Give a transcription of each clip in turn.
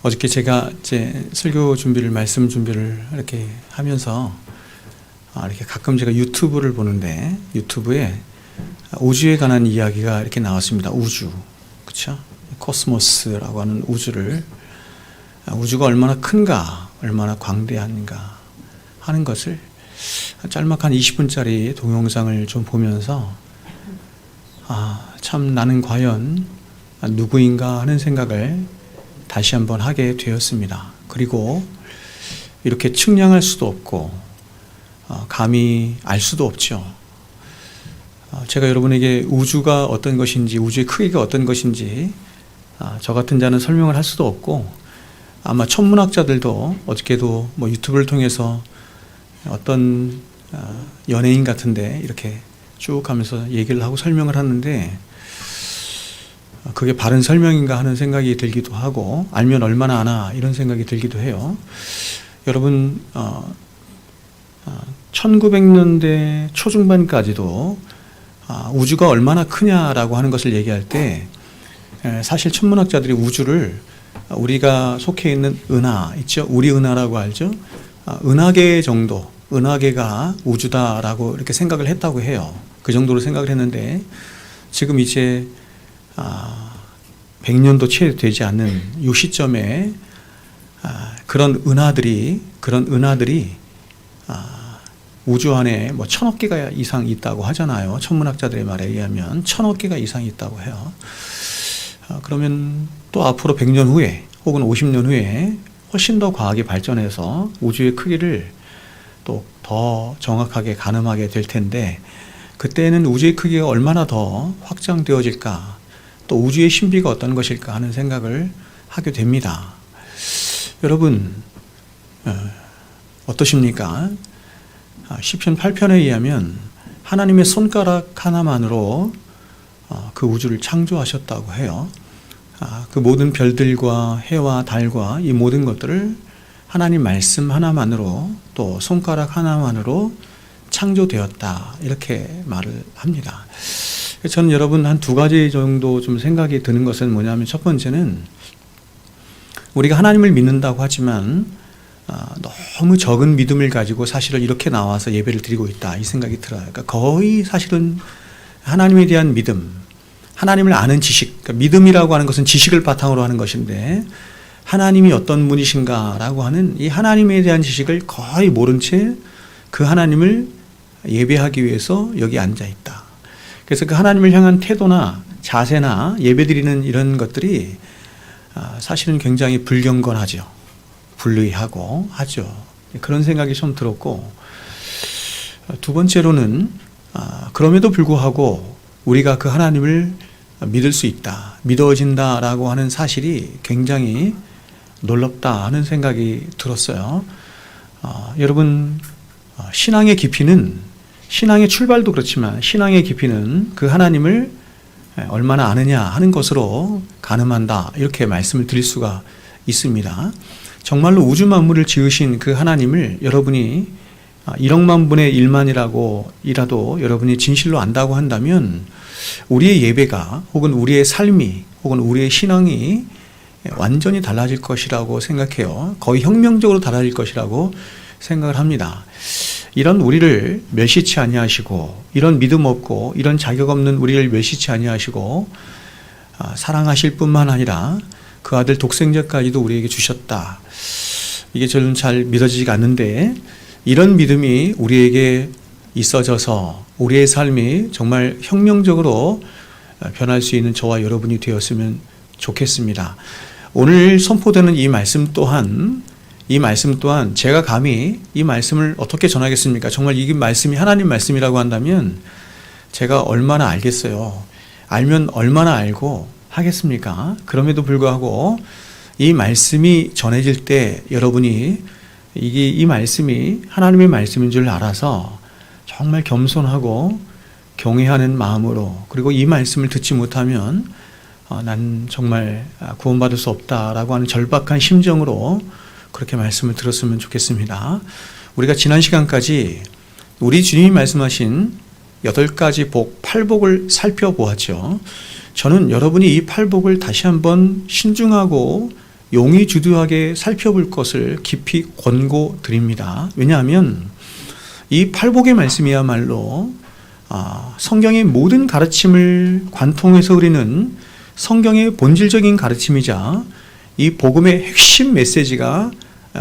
어저께 제가 제 설교 준비를, 말씀 준비를 이렇게 하면서 이렇게 가끔 제가 유튜브를 보는데 유튜브에 우주에 관한 이야기가 이렇게 나왔습니다. 우주, 그렇죠? 코스모스라고 하는 우주를, 우주가 얼마나 큰가, 얼마나 광대한가 하는 것을 짤막한 20분짜리 동영상을 좀 보면서 참 나는 과연 누구인가 하는 생각을 다시 한번 하게 되었습니다. 그리고 이렇게 측량할 수도 없고 감히 알 수도 없죠. 제가 여러분에게 우주가 어떤 것인지, 우주의 크기가 어떤 것인지 저 같은 자는 설명을 할 수도 없고, 아마 천문학자들도 어저께도 유튜브를 통해서 어떤 연예인 같은데 이렇게 쭉 하면서 얘기를 하고 설명을 하는데 그게 바른 설명인가 하는 생각이 들기도 하고, 알면 얼마나 아나 이런 생각이 들기도 해요. 여러분 1900년대 초중반까지도 우주가 얼마나 크냐라고 하는 것을 얘기할 때 사실 천문학자들이 우주를 우리가 속해 있는 은하 있죠? 우리 은하라고 알죠? 은하계 정도, 은하계가 우주다라고 이렇게 생각을 했다고 해요. 그 정도로 생각을 했는데 지금 이제 100년도 채 되지 않는 이 시점에 그런 은하들이 우주 안에 1000억 개가 이상 있다고 하잖아요. 천문학자들의 말에 의하면 1000억 개가 이상 있다고 해요. 그러면 또 앞으로 100년 후에 혹은 50년 후에 훨씬 더 과학이 발전해서 우주의 크기를 또 더 정확하게 가늠하게 될 텐데, 그때는 우주의 크기가 얼마나 더 확장되어질까, 또 우주의 신비가 어떤 것일까 하는 생각을 하게 됩니다. 여러분 어떠십니까? 시편 8편에 의하면 하나님의 손가락 하나만으로 그 우주를 창조하셨다고 해요. 그 모든 별들과 해와 달과 이 모든 것들을 하나님 말씀 하나만으로, 또 손가락 하나만으로 창조되었다, 이렇게 말을 합니다. 저는 여러분 한 두 가지 정도 좀 생각이 드는 것은 뭐냐면, 첫 번째는 우리가 하나님을 믿는다고 하지만 너무 적은 믿음을 가지고 사실은 이렇게 나와서 예배를 드리고 있다, 이 생각이 들어요. 그러니까 거의 사실은 하나님에 대한 믿음, 하나님을 아는 지식, 그러니까 믿음이라고 하는 것은 지식을 바탕으로 하는 것인데, 하나님이 어떤 분이신가라고 하는 이 하나님에 대한 지식을 거의 모른 채 그 하나님을 예배하기 위해서 여기 앉아 있다. 그래서 그 하나님을 향한 태도나 자세나 예배드리는 이런 것들이 사실은 굉장히 불경건하죠. 불의하고 하죠. 그런 생각이 좀 들었고, 두 번째로는 그럼에도 불구하고 우리가 그 하나님을 믿을 수 있다, 믿어진다라고 하는 사실이 굉장히 놀랍다 하는 생각이 들었어요. 여러분 신앙의 깊이는, 신앙의 출발도 그렇지만 신앙의 깊이는 그 하나님을 얼마나 아느냐 하는 것으로 가늠한다, 이렇게 말씀을 드릴 수가 있습니다. 정말로 우주 만물을 지으신 그 하나님을 여러분이 1억만 분의 1만이라고 여러분이 진실로 안다고 한다면 우리의 예배가, 혹은 우리의 삶이, 혹은 우리의 신앙이 완전히 달라질 것이라고 생각해요. 거의 혁명적으로 달라질 것이라고 생각을 합니다. 이런 우리를 멸시치 아니하시고, 이런 믿음 없고 이런 자격 없는 우리를 멸시치 아니하시고 사랑하실 뿐만 아니라 그 아들 독생자까지도 우리에게 주셨다. 이게 저는 잘 믿어지지가 않는데, 이런 믿음이 우리에게 있어져서 우리의 삶이 정말 혁명적으로 변할 수 있는 저와 여러분이 되었으면 좋겠습니다. 오늘 선포되는 이 말씀 또한 제가 감히 이 말씀을 어떻게 전하겠습니까? 정말 이 말씀이 하나님 말씀이라고 한다면 제가 얼마나 알겠어요? 알면 얼마나 알고 하겠습니까? 그럼에도 불구하고 이 말씀이 전해질 때 여러분이 이 말씀이 하나님의 말씀인 줄 알아서 정말 겸손하고 경외하는 마음으로, 그리고 이 말씀을 듣지 못하면 난 정말 구원받을 수 없다라고 하는 절박한 심정으로 그렇게 말씀을 들었으면 좋겠습니다. 우리가 지난 시간까지 우리 주님이 말씀하신 8가지 복, 8복을 살펴보았죠. 저는 여러분이 이 팔복을 다시 한번 신중하고 용의주도하게 살펴볼 것을 깊이 권고드립니다. 왜냐하면 이 팔복의 말씀이야말로 성경의 모든 가르침을 관통해서 우리는 성경의 본질적인 가르침이자 이 복음의 핵심 메시지가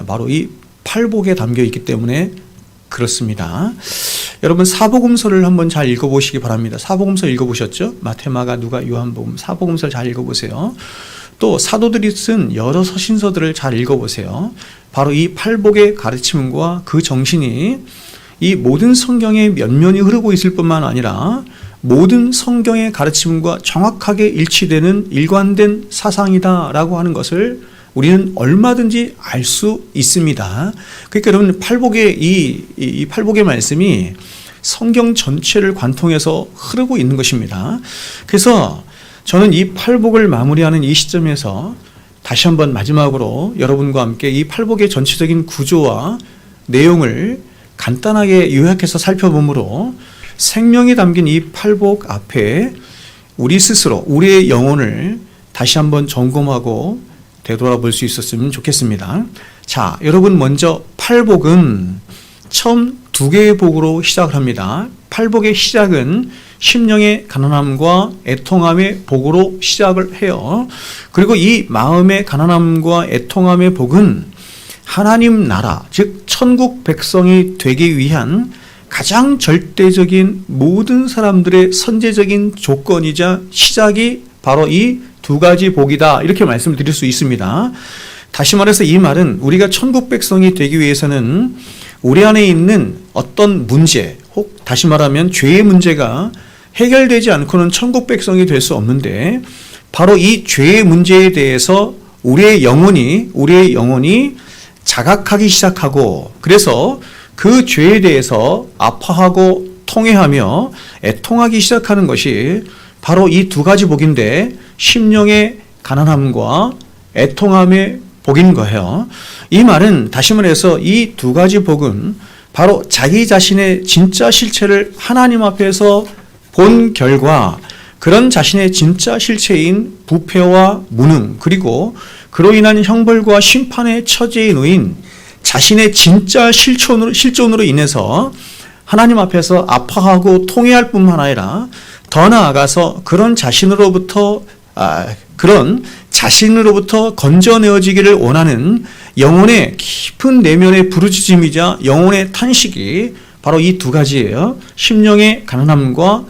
바로 이 팔복에 담겨 있기 때문에 그렇습니다. 여러분 사복음서를 한번 잘 읽어보시기 바랍니다. 사복음서 읽어보셨죠? 마태, 마가, 누가, 요한복음 사복음서를 잘 읽어보세요. 또 사도들이 쓴 여러 서신서들을 잘 읽어보세요. 바로 이 팔복의 가르침과 그 정신이 이 모든 성경의 면면이 흐르고 있을 뿐만 아니라 모든 성경의 가르침과 정확하게 일치되는 일관된 사상이다라고 하는 것을 우리는 얼마든지 알 수 있습니다. 그러니까 여러분 팔복의 이 팔복의 말씀이 성경 전체를 관통해서 흐르고 있는 것입니다. 그래서 저는 이 팔복을 마무리하는 이 시점에서 다시 한번 마지막으로 여러분과 함께 이 팔복의 전체적인 구조와 내용을 간단하게 요약해서 살펴보므로 생명이 담긴 이 팔복 앞에 우리 스스로 우리의 영혼을 다시 한번 점검하고 되돌아볼 수 있었으면 좋겠습니다. 자, 여러분 먼저 팔복은 처음 두 개의 복으로 시작을 합니다. 팔복의 시작은 심령의 가난함과 애통함의 복으로 시작을 해요. 그리고 이 마음의 가난함과 애통함의 복은 하나님 나라, 즉 천국 백성이 되기 위한 가장 절대적인 모든 사람들의 선제적인 조건이자 시작이 바로 이 두 가지 복이다, 이렇게 말씀을 드릴 수 있습니다. 다시 말해서 이 말은 우리가 천국 백성이 되기 위해서는 우리 안에 있는 어떤 문제, 혹 다시 말하면 죄의 문제가 해결되지 않고는 천국 백성이 될 수 없는데, 바로 이 죄의 문제에 대해서 우리의 영혼이 자각하기 시작하고, 그래서 그 죄에 대해서 아파하고 통회하며 애통하기 시작하는 것이 바로 이 두 가지 복인데, 심령의 가난함과 애통함의 복인 거예요. 이 말은 다시 말해서 이 두 가지 복은 바로 자기 자신의 진짜 실체를 하나님 앞에서 본 결과 그런 자신의 진짜 실체인 부패와 무능, 그리고 그로 인한 형벌과 심판의 처지에 놓인 자신의 진짜 실존으로 인해서 하나님 앞에서 아파하고 통회할 뿐만 아니라 더 나아가서 그런 자신으로부터 건져내어지기를 원하는 영혼의 깊은 내면의 부르짖음이자 영혼의 탄식이 바로 이 두 가지예요. 심령의 가난함과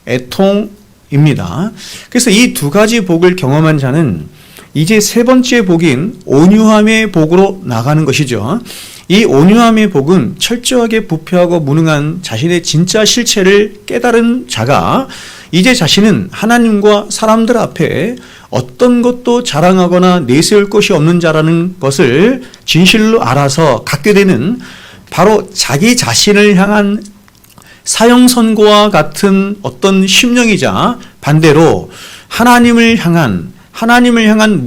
애통입니다. 그래서 이 두 가지 복을 경험한 자는 이제 세 번째 복인 온유함의 복으로 나가는 것이죠. 이 온유함의 복은 철저하게 부패하고 무능한 자신의 진짜 실체를 깨달은 자가 이제 자신은 하나님과 사람들 앞에 어떤 것도 자랑하거나 내세울 것이 없는 자라는 것을 진실로 알아서 갖게 되는, 바로 자기 자신을 향한 사형선고와 같은 어떤 심령이자 반대로 하나님을 향한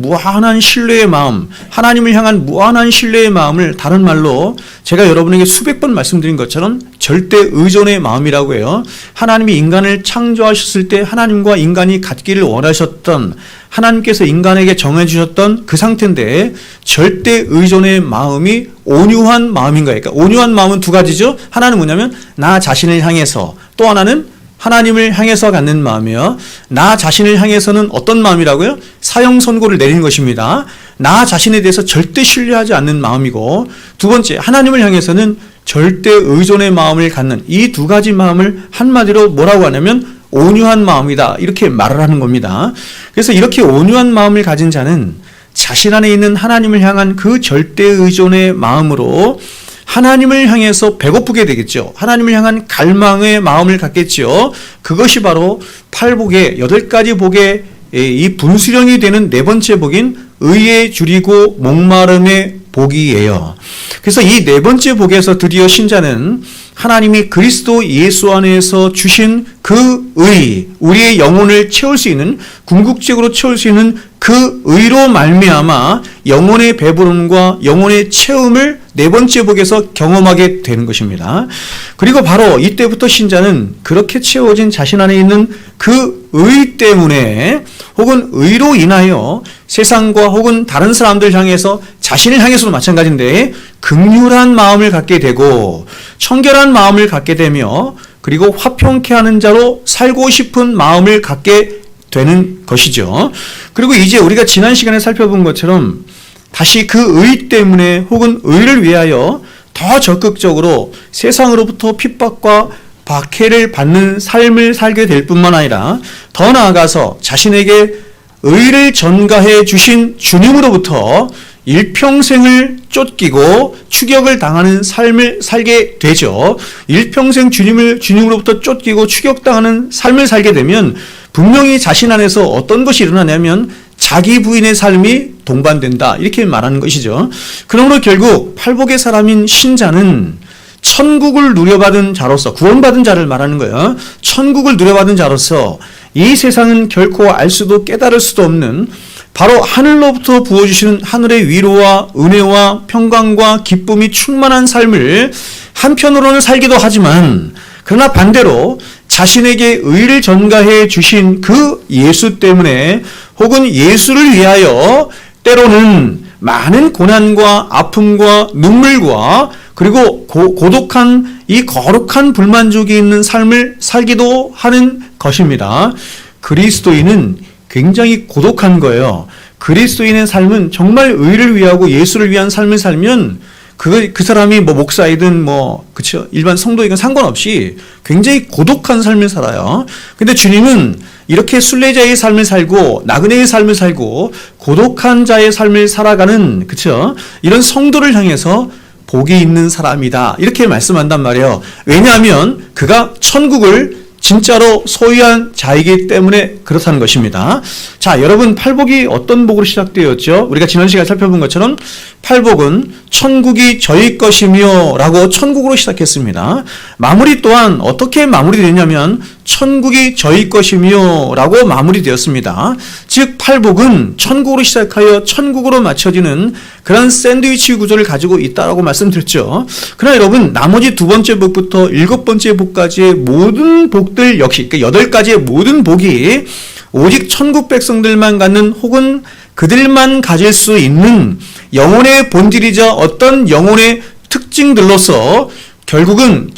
무한한 신뢰의 마음, 하나님을 향한 무한한 신뢰의 마음을 다른 말로 제가 여러분에게 수백 번 말씀드린 것처럼 절대 의존의 마음이라고 해요. 하나님이 인간을 창조하셨을 때 하나님과 인간이 같기를 원하셨던, 하나님께서 인간에게 정해주셨던 그 상태인데 절대 의존의 마음이 온유한 마음인 거예요. 그러니까 온유한 마음은 두 가지죠. 하나는 뭐냐면 나 자신을 향해서, 또 하나는 하나님을 향해서 갖는 마음이요. 나 자신을 향해서는 어떤 마음이라고요? 사형 선고를 내리는 것입니다. 나 자신에 대해서 절대 신뢰하지 않는 마음이고, 두 번째 하나님을 향해서는 절대 의존의 마음을 갖는, 이 두 가지 마음을 한마디로 뭐라고 하냐면 온유한 마음이다, 이렇게 말을 하는 겁니다. 그래서 이렇게 온유한 마음을 가진 자는 자신 안에 있는 하나님을 향한 그 절대 의존의 마음으로 하나님을 향해서 배고프게 되겠죠. 하나님을 향한 갈망의 마음을 갖겠죠. 그것이 바로 팔복의 8가지 복의 이 분수령이 되는 네 번째 복인 의에 줄이고 목마름의 복이에요. 그래서 이 네 번째 복에서 드디어 신자는 하나님이 그리스도 예수 안에서 주신 그 의, 우리의 영혼을 채울 수 있는, 궁극적으로 채울 수 있는 그 의로 말미암아 영혼의 배부름과 영혼의 채움을 네 번째 복에서 경험하게 되는 것입니다. 그리고 바로 이때부터 신자는 그렇게 채워진 자신 안에 있는 그 의 때문에 혹은 의로 인하여 세상과 혹은 다른 사람들 향해서 자신을 향해서도 마찬가지인데 긍휼한 마음을 갖게 되고 청결한 마음을 갖게 되며 그리고 화평케 하는 자로 살고 싶은 마음을 갖게 되는 것이죠. 그리고 이제 우리가 지난 시간에 살펴본 것처럼 다시 그 의 때문에 혹은 의를 위하여 더 적극적으로 세상으로부터 핍박과 박해를 받는 삶을 살게 될 뿐만 아니라 더 나아가서 자신에게 의를 전가해 주신 주님으로부터 일평생을 쫓기고 추격을 당하는 삶을 살게 되죠. 일평생 주님으로부터 쫓기고 추격당하는 삶을 살게 되면 분명히 자신 안에서 어떤 것이 일어나냐면 자기 부인의 삶이 동반된다 이렇게 말하는 것이죠. 그러므로 결국 팔복의 사람인 신자는 천국을 누려받은 자로서 구원받은 자를 말하는 거예요. 천국을 누려받은 자로서 이 세상은 결코 알 수도 깨달을 수도 없는 바로 하늘로부터 부어주시는 하늘의 위로와 은혜와 평강과 기쁨이 충만한 삶을 한편으로는 살기도 하지만 그러나 반대로 자신에게 의를 전가해 주신 그 예수 때문에 혹은 예수를 위하여 때로는 많은 고난과 아픔과 눈물과 그리고 고독한 이 거룩한 불만족이 있는 삶을 살기도 하는 것입니다. 그리스도인은 굉장히 고독한 거예요. 그리스도인의 삶은 정말 의를 위하고 예수를 위한 삶을 살면 그 사람이 뭐 목사이든 그쵸 일반 성도이든 상관없이 굉장히 고독한 삶을 살아요. 근데 주님은 이렇게 순례자의 삶을 살고 나그네의 삶을 살고 고독한 자의 삶을 살아가는 그쵸 이런 성도를 향해서 복이 있는 사람이다 이렇게 말씀한단 말이에요. 왜냐하면 그가 천국을 진짜로 소유한 자이기 때문에 그렇다는 것입니다. 자, 여러분 팔복이 어떤 복으로 시작되었죠? 우리가 지난 시간에 살펴본 것처럼 팔복은 천국이 저희 것이며 라고 천국으로 시작했습니다. 마무리 또한 어떻게 마무리되냐면 천국이 저희 것이며 라고 마무리되었습니다. 즉 팔복은 천국으로 시작하여 천국으로 맞춰지는 그런 샌드위치 구조를 가지고 있다라고 말씀드렸죠. 그러나 여러분 나머지 두 번째 복부터 일곱 번째 복까지의 모든 복들 역시 그러니까 8가지의 모든 복이 오직 천국 백성들만 갖는 혹은 그들만 가질 수 있는 영혼의 본질이자 어떤 영혼의 특징들로서 결국은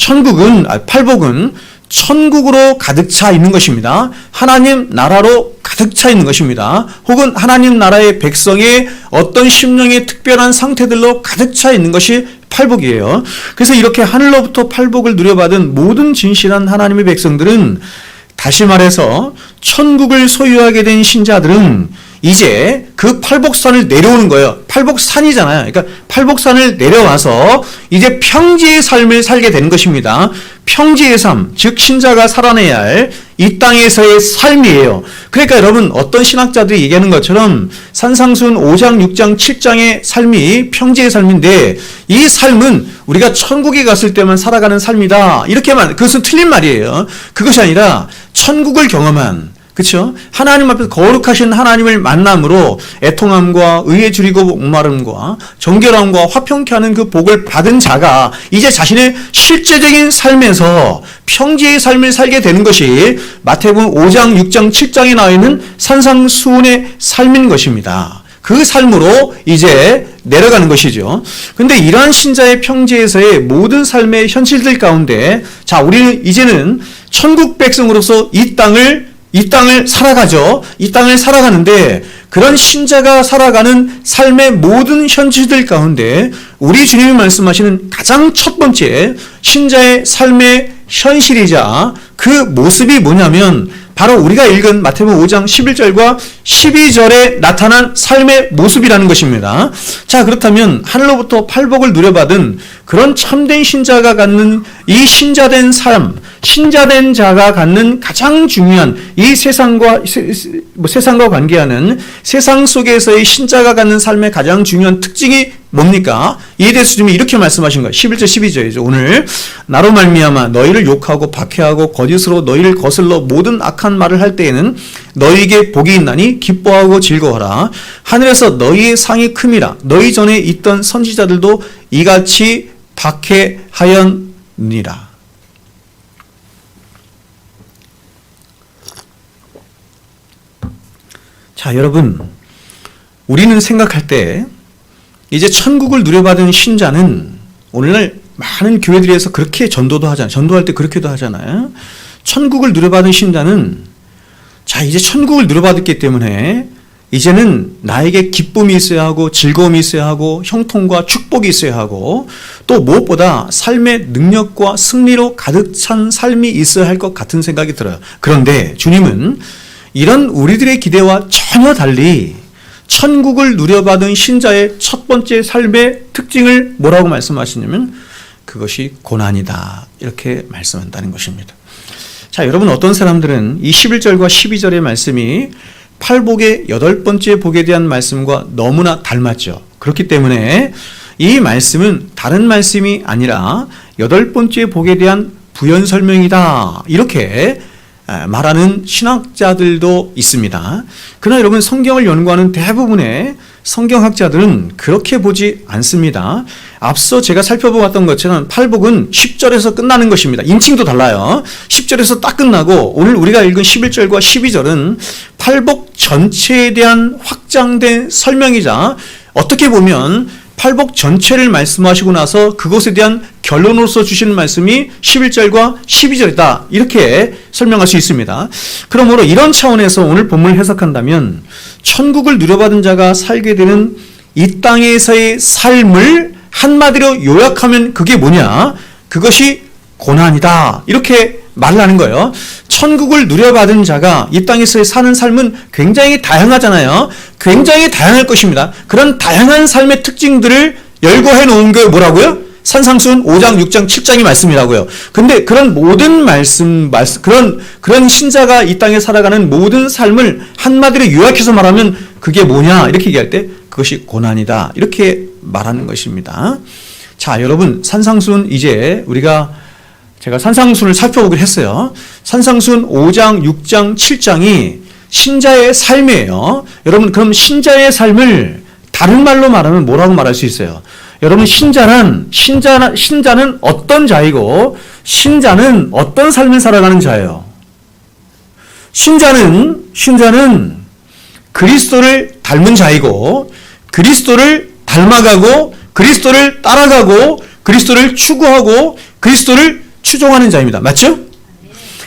팔복은 천국으로 가득 차 있는 것입니다. 하나님 나라로 가득 차 있는 것입니다. 혹은 하나님 나라의 백성의 어떤 심령의 특별한 상태들로 가득 차 있는 것이 팔복이에요. 그래서 이렇게 하늘로부터 팔복을 누려받은 모든 진실한 하나님의 백성들은 다시 말해서 천국을 소유하게 된 신자들은 이제 그 팔복산을 내려오는 거예요. 팔복산이잖아요. 그러니까 팔복산을 내려와서 이제 평지의 삶을 살게 되는 것입니다. 평지의 삶, 즉 신자가 살아내야 할 이 땅에서의 삶이에요. 그러니까 여러분 어떤 신학자들이 얘기하는 것처럼 산상수훈 5장, 6장, 7장의 삶이 평지의 삶인데 이 삶은 우리가 천국에 갔을 때만 살아가는 삶이다. 이렇게만 그것은 틀린 말이에요. 그것이 아니라 천국을 경험한 그렇죠? 하나님 앞에서 거룩하신 하나님을 만남으로 애통함과 의에 줄이고 목마름과 정결함과 화평케 하는 그 복을 받은 자가 이제 자신의 실제적인 삶에서 평지의 삶을 살게 되는 것이 마태복음 5장, 6장, 7장에 나와 있는 산상수훈의 삶인 것입니다. 그 삶으로 이제 내려가는 것이죠. 근데 이러한 신자의 평지에서의 모든 삶의 현실들 가운데 자, 우리는 이제는 천국 백성으로서 이 땅을 살아가죠. 이 땅을 살아가는데 그런 신자가 살아가는 삶의 모든 현실들 가운데 우리 주님이 말씀하시는 가장 첫 번째 신자의 삶의 현실이자 그 모습이 뭐냐면 바로 우리가 읽은 마태복음 5장 11절과 12절에 나타난 삶의 모습이라는 것입니다. 자, 그렇다면 하늘로부터 팔복을 누려받은 그런 참된 신자가 갖는 이 신자된 삶, 신자된 자가 갖는 가장 중요한 이 세상과 관계하는 세상 속에서의 신자가 갖는 삶의 가장 중요한 특징이 뭡니까? 이에 대해서 주님이 이렇게 말씀하신 거예요. 11절 12절이죠. 오늘 나로 말미암아 너희를 욕하고 박해하고 거짓으로 너희를 거슬러 모든 악한 말을 할 때에는 너희에게 복이 있나니 기뻐하고 즐거워하라. 하늘에서 너희의 상이 큼이라. 너희 전에 있던 선지자들도 이같이 박해하였느니라. 자, 여러분, 우리는 생각할 때 이제 천국을 누려받은 신자는 오늘날 많은 교회들에서 그렇게 전도도 하잖아요. 전도할 때 그렇게도 하잖아요. 천국을 누려받은 신자는 자, 이제 천국을 누려받았기 때문에 이제는 나에게 기쁨이 있어야 하고 즐거움이 있어야 하고 형통과 축복이 있어야 하고 또 무엇보다 삶의 능력과 승리로 가득 찬 삶이 있어야 할 것 같은 생각이 들어요. 그런데 주님은 이런 우리들의 기대와 전혀 달리 천국을 누려받은 신자의 첫 번째 삶의 특징을 뭐라고 말씀하시냐면 그것이 고난이다. 이렇게 말씀한다는 것입니다. 자, 여러분 어떤 사람들은 이 11절과 12절의 말씀이 팔복의 8번째 복에 대한 말씀과 너무나 닮았죠. 그렇기 때문에 이 말씀은 다른 말씀이 아니라 8번째 복에 대한 부연 설명이다. 이렇게 말하는 신학자들도 있습니다. 그러나 여러분 성경을 연구하는 대부분의 성경학자들은 그렇게 보지 않습니다. 앞서 제가 살펴보았던 것처럼 팔복은 10절에서 끝나는 것입니다. 인칭도 달라요. 10절에서 딱 끝나고 오늘 우리가 읽은 11절과 12절은 팔복 전체에 대한 확장된 설명이자 어떻게 보면 팔복 전체를 말씀하시고 나서 그것에 대한 결론으로서 주시는 말씀이 11절과 12절이다. 이렇게 설명할 수 있습니다. 그러므로 이런 차원에서 오늘 본문을 해석한다면 천국을 누려받은 자가 살게 되는 이 땅에서의 삶을 한마디로 요약하면 그게 뭐냐? 그것이 고난이다. 이렇게 말을 하는 거예요. 천국을 누려받은 자가 이 땅에서 사는 삶은 굉장히 다양하잖아요. 굉장히 다양할 것입니다. 그런 다양한 삶의 특징들을 열거해 놓은 게 뭐라고요? 산상수훈 5장, 6장, 7장이 말씀이라고요. 근데 그런 모든 그런 신자가 이 땅에 살아가는 모든 삶을 한마디로 요약해서 말하면 그게 뭐냐? 이렇게 얘기할 때 그것이 고난이다. 이렇게 말하는 것입니다. 자, 여러분, 산상수훈 이제 제가 산상수훈을 살펴보기로 했어요. 산상수훈 5장, 6장, 7장이 신자의 삶이에요. 여러분, 그럼 신자의 삶을 다른 말로 말하면 뭐라고 말할 수 있어요? 여러분, 신자는 어떤 자이고 신자는 어떤 삶을 살아가는 자예요? 신자는 그리스도를 닮은 자이고 그리스도를 닮아가고 그리스도를 따라가고 그리스도를 추구하고 그리스도를 추종하는 자입니다. 맞죠?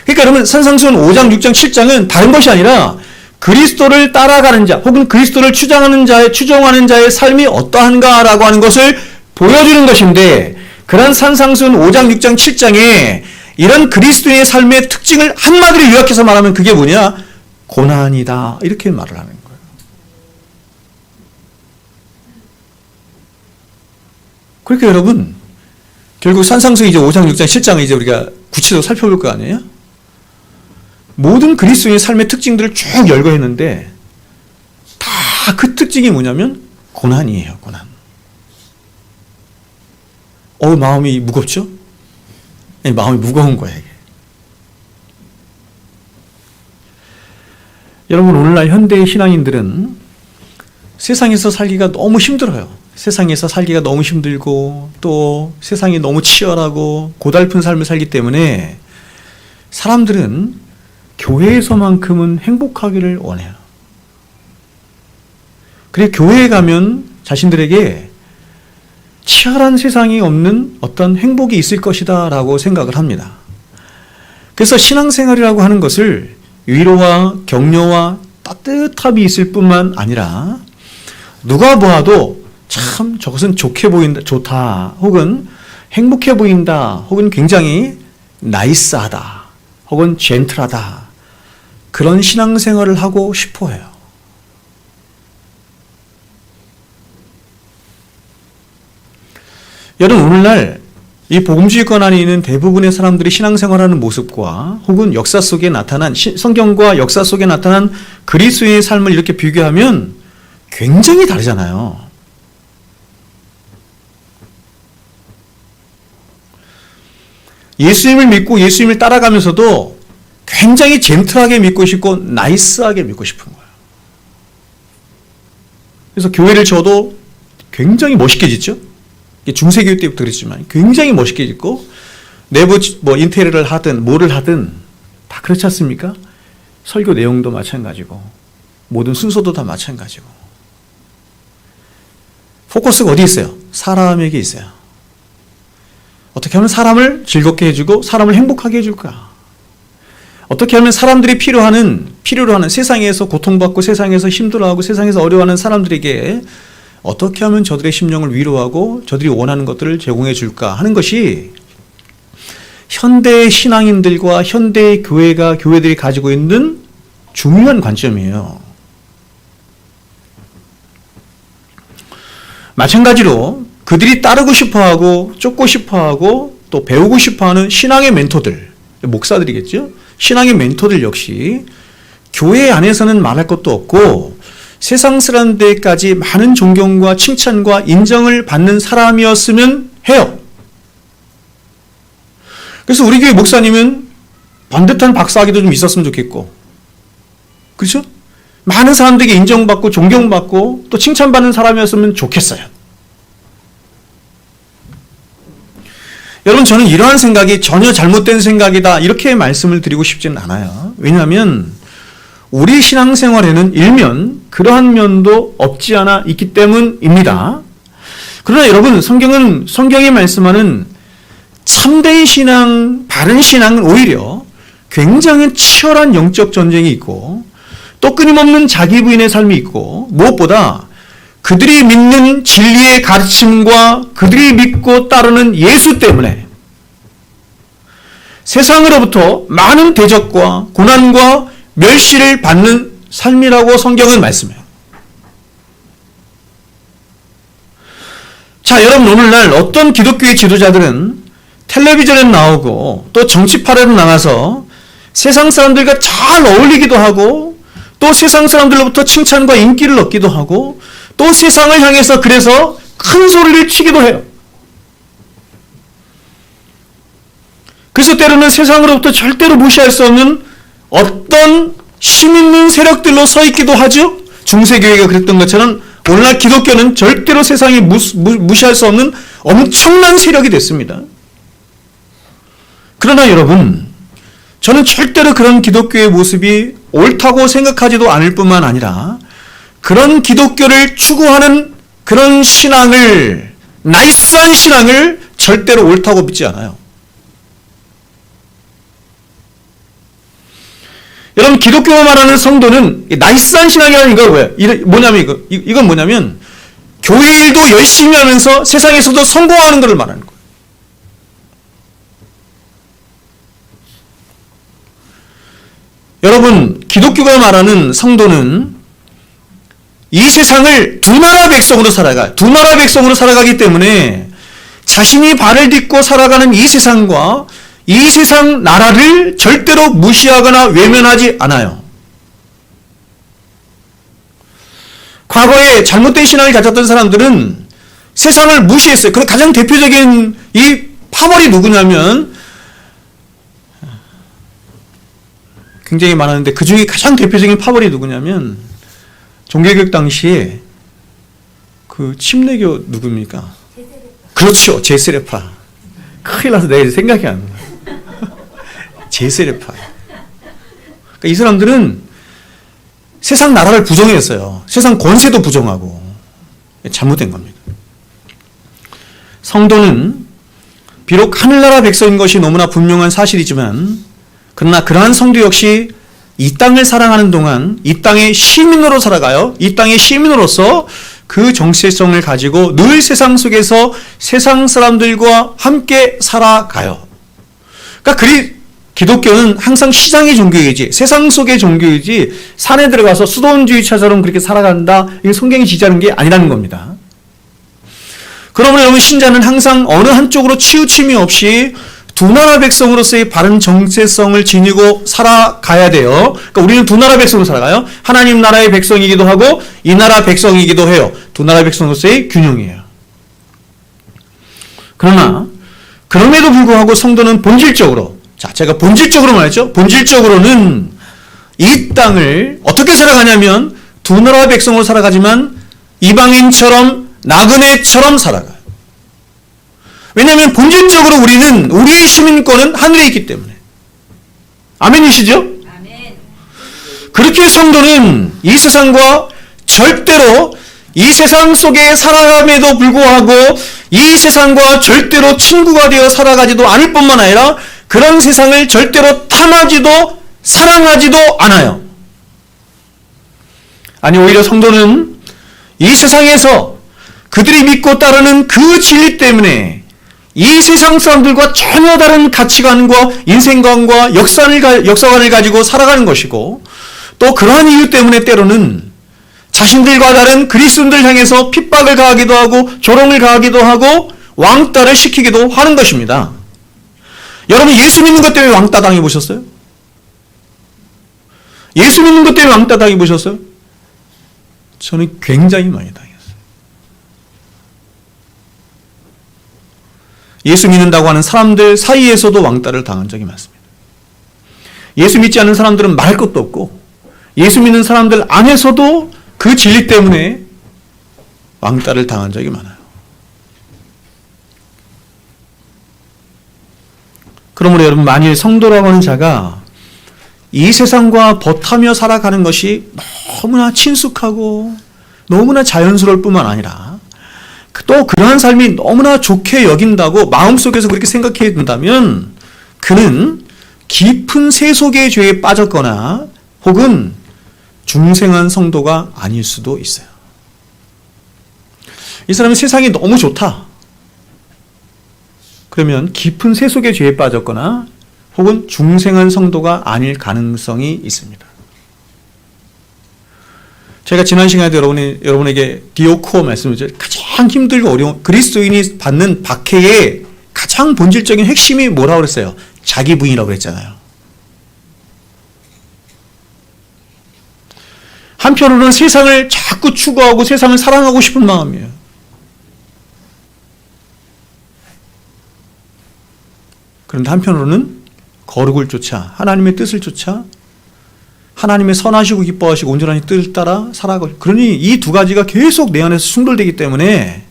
그러니까 여러분 산상수훈 5장, 6장, 7장은 다른 것이 아니라 그리스도를 따라가는 자 혹은 그리스도를 추종하는 자의 삶이 어떠한가라고 하는 것을 보여주는 것인데 그런 산상수훈 5장, 6장, 7장에 이런 그리스도의 삶의 특징을 한마디로 요약해서 말하면 그게 뭐냐? 고난이다. 이렇게 말을 하는 거예요. 그러니까 여러분 결국 산상수훈 이제 5장, 6장, 7장을 이제 우리가 구체적으로 살펴볼 거 아니에요? 모든 그리스도인의 삶의 특징들을 쭉 열거했는데 다 그 특징이 뭐냐면 고난이에요. 고난. 마음이 무겁죠? 네, 마음이 무거운 거예요. 이게. 여러분 오늘날 현대의 신앙인들은 세상에서 살기가 너무 힘들어요. 세상에서 살기가 너무 힘들고 또 세상이 너무 치열하고 고달픈 삶을 살기 때문에 사람들은 교회에서만큼은 행복하기를 원해요. 그래 교회에 가면 자신들에게 치열한 세상이 없는 어떤 행복이 있을 것이다 라고 생각을 합니다. 그래서 신앙생활이라고 하는 것을 위로와 격려와 따뜻함이 있을 뿐만 아니라 누가 보아도 참 저것은 좋게 보인다, 좋다, 혹은 행복해 보인다, 혹은 굉장히 나이스하다, 혹은 젠틀하다 그런 신앙생활을 하고 싶어 해요. 여러분 오늘날 이 복음주의권 안에 있는 대부분의 사람들이 신앙생활하는 모습과 혹은 역사 속에 나타난 성경과 역사 속에 나타난 그리스도의 삶을 이렇게 비교하면 굉장히 다르잖아요. 예수님을 믿고 예수님을 따라가면서도 굉장히 젠틀하게 믿고 싶고 나이스하게 믿고 싶은 거예요. 그래서 교회를 져도 굉장히 멋있게 짓죠. 중세교회 때부터 그랬지만 굉장히 멋있게 짓고 내부 인테리어를 하든 뭐를 하든 다 그렇지 않습니까? 설교 내용도 마찬가지고 모든 순서도 다 마찬가지고 포커스가 어디 있어요? 사람에게 있어요. 어떻게 하면 사람을 즐겁게 해주고 사람을 행복하게 해줄까? 어떻게 하면 사람들이 필요로 하는 세상에서 고통받고 세상에서 힘들어하고 세상에서 어려워하는 사람들에게 어떻게 하면 저들의 심령을 위로하고 저들이 원하는 것들을 제공해 줄까 하는 것이 현대의 신앙인들과 현대의 교회들이 가지고 있는 중요한 관점이에요. 마찬가지로 그들이 따르고 싶어하고 쫓고 싶어하고 또 배우고 싶어하는 신앙의 멘토들, 목사들이겠죠? 신앙의 멘토들 역시 교회 안에서는 말할 것도 없고 세상 사람들까지 많은 존경과 칭찬과 인정을 받는 사람이었으면 해요. 그래서 우리 교회 목사님은 반듯한 박사학위도 좀 있었으면 좋겠고, 그렇죠? 많은 사람들에게 인정받고 존경받고 또 칭찬받는 사람이었으면 좋겠어요. 여러분, 저는 이러한 생각이 전혀 잘못된 생각이다 이렇게 말씀을 드리고 싶지는 않아요. 왜냐하면 우리 신앙생활에는 일면 그러한 면도 없지 않아 있기 때문입니다. 그러나 여러분, 성경이 말씀하는 참된 신앙, 바른 신앙은 오히려 굉장히 치열한 영적 전쟁이 있고 또 끊임없는 자기 부인의 삶이 있고 무엇보다 그들이 믿는 진리의 가르침과 그들이 믿고 따르는 예수 때문에 세상으로부터 많은 대적과 고난과 멸시를 받는 삶이라고 성경은 말씀해요. 자, 여러분, 오늘날 어떤 기독교의 지도자들은 텔레비전에 나오고 또 정치판에 나가서 세상 사람들과 잘 어울리기도 하고 또 세상 사람들로부터 칭찬과 인기를 얻기도 하고 또 세상을 향해서 그래서 큰 소리를 치기도 해요. 그래서 때로는 세상으로부터 절대로 무시할 수 없는 어떤 힘 있는 세력들로 서 있기도 하죠. 중세교회가 그랬던 것처럼 오늘날 기독교는 절대로 세상이 무시할 수 없는 엄청난 세력이 됐습니다. 그러나 여러분, 저는 절대로 그런 기독교의 모습이 옳다고 생각하지도 않을 뿐만 아니라 그런 기독교를 추구하는 그런 신앙을, 나이스한 신앙을 절대로 옳다고 믿지 않아요. 여러분, 기독교가 말하는 성도는 나이스한 신앙이라는 거 뭐냐면 이건 뭐냐면 교회 일도 열심히 하면서 세상에서도 성공하는 것을 말하는 거예요. 여러분, 기독교가 말하는 성도는 이 세상을 두 나라 백성으로 살아가요. 두 나라 백성으로 살아가기 때문에 자신이 발을 딛고 살아가는 이 세상과 이 세상 나라를 절대로 무시하거나 외면하지 않아요. 과거에 잘못된 신앙을 가졌던 사람들은 세상을 무시했어요. 그 가장 대표적인 이 파벌이 누구냐면 굉장히 많았는데 그 중에 가장 대표적인 파벌이 누구냐면 종교개혁 당시에 그 침례교 누굽니까? 그렇죠. 제세례파. 큰일 나서 내가 생각이 안 나요. 제세례파. 그러니까 이 사람들은 세상 나라를 부정했어요. 세상 권세도 부정하고. 잘못된 겁니다. 성도는 비록 하늘나라 백성인 것이 너무나 분명한 사실이지만 그러나 그러한 성도 역시 이 땅을 사랑하는 동안 이 땅의 시민으로 살아가요. 이 땅의 시민으로서 그 정체성을 가지고 늘 세상 속에서 세상 사람들과 함께 살아가요. 그러니까 기독교는 항상 시장의 종교이지 세상 속의 종교이지 산에 들어가서 수도원주의처럼 그렇게 살아간다. 이게 성경이 지지하는 게 아니라는 겁니다. 그러므로 여러분 신자는 항상 어느 한쪽으로 치우침이 없이 두 나라 백성으로서의 바른 정체성을 지니고 살아가야 돼요. 그러니까 우리는 두 나라 백성으로 살아가요. 하나님 나라의 백성이기도 하고 이 나라 백성이기도 해요. 두 나라 백성으로서의 균형이에요. 그러나 그럼에도 불구하고 성도는 본질적으로, 자, 제가 본질적으로 말했죠. 본질적으로는 이 땅을 어떻게 살아가냐면 두 나라 백성으로 살아가지만 이방인처럼 나그네처럼 살아가요. 왜냐하면 본질적으로 우리는 우리의 시민권은 하늘에 있기 때문에. 아멘이시죠? 아멘. 그렇게 성도는 이 세상과 절대로 이 세상 속에 살아감에도 불구하고 이 세상과 절대로 친구가 되어 살아가지도 않을 뿐만 아니라 그런 세상을 절대로 탐하지도 사랑하지도 않아요. 아니, 오히려 성도는 이 세상에서 그들이 믿고 따르는 그 진리 때문에 이 세상 사람들과 전혀 다른 가치관과 인생관과 역사관을 가지고 살아가는 것이고, 또 그러한 이유 때문에 때로는 자신들과 다른 그리스도인들 향해서 핍박을 가하기도 하고 조롱을 가하기도 하고 왕따를 시키기도 하는 것입니다. 여러분, 예수 믿는 것 때문에 왕따 당해보셨어요? 예수 믿는 것 때문에 왕따 당해보셨어요? 저는 굉장히 많이 당했어요. 예수 믿는다고 하는 사람들 사이에서도 왕따를 당한 적이 많습니다. 예수 믿지 않는 사람들은 말할 것도 없고 예수 믿는 사람들 안에서도 그 진리 때문에 왕따를 당한 적이 많아요. 그러므로 여러분, 만일 성도라고 하는 자가 이 세상과 벗하며 살아가는 것이 너무나 친숙하고 너무나 자연스러울 뿐만 아니라 또 그러한 삶이 너무나 좋게 여긴다고 마음속에서 그렇게 생각해 둔다면 그는 깊은 세속의 죄에 빠졌거나 혹은 중생한 성도가 아닐 수도 있어요. 이 사람은 세상이 너무 좋다. 그러면 깊은 세속의 죄에 빠졌거나 혹은 중생한 성도가 아닐 가능성이 있습니다. 제가 지난 시간에도 여러분에게 디오코어 말씀을 드렸죠. 가장 힘들고 어려운 그리스도인이 받는 박해의 가장 본질적인 핵심이 뭐라고 그랬어요? 자기 부인이라고 그랬잖아요. 한편으로는 세상을 자꾸 추구하고 세상을 사랑하고 싶은 마음이에요. 그런데 한편으로는 거룩을 쫓아 하나님의 뜻을 쫓아 하나님의 선하시고 기뻐하시고 온전한 뜻을 따라 살아가고, 그러니 이 두 가지가 계속 내 안에서 충돌되기 때문에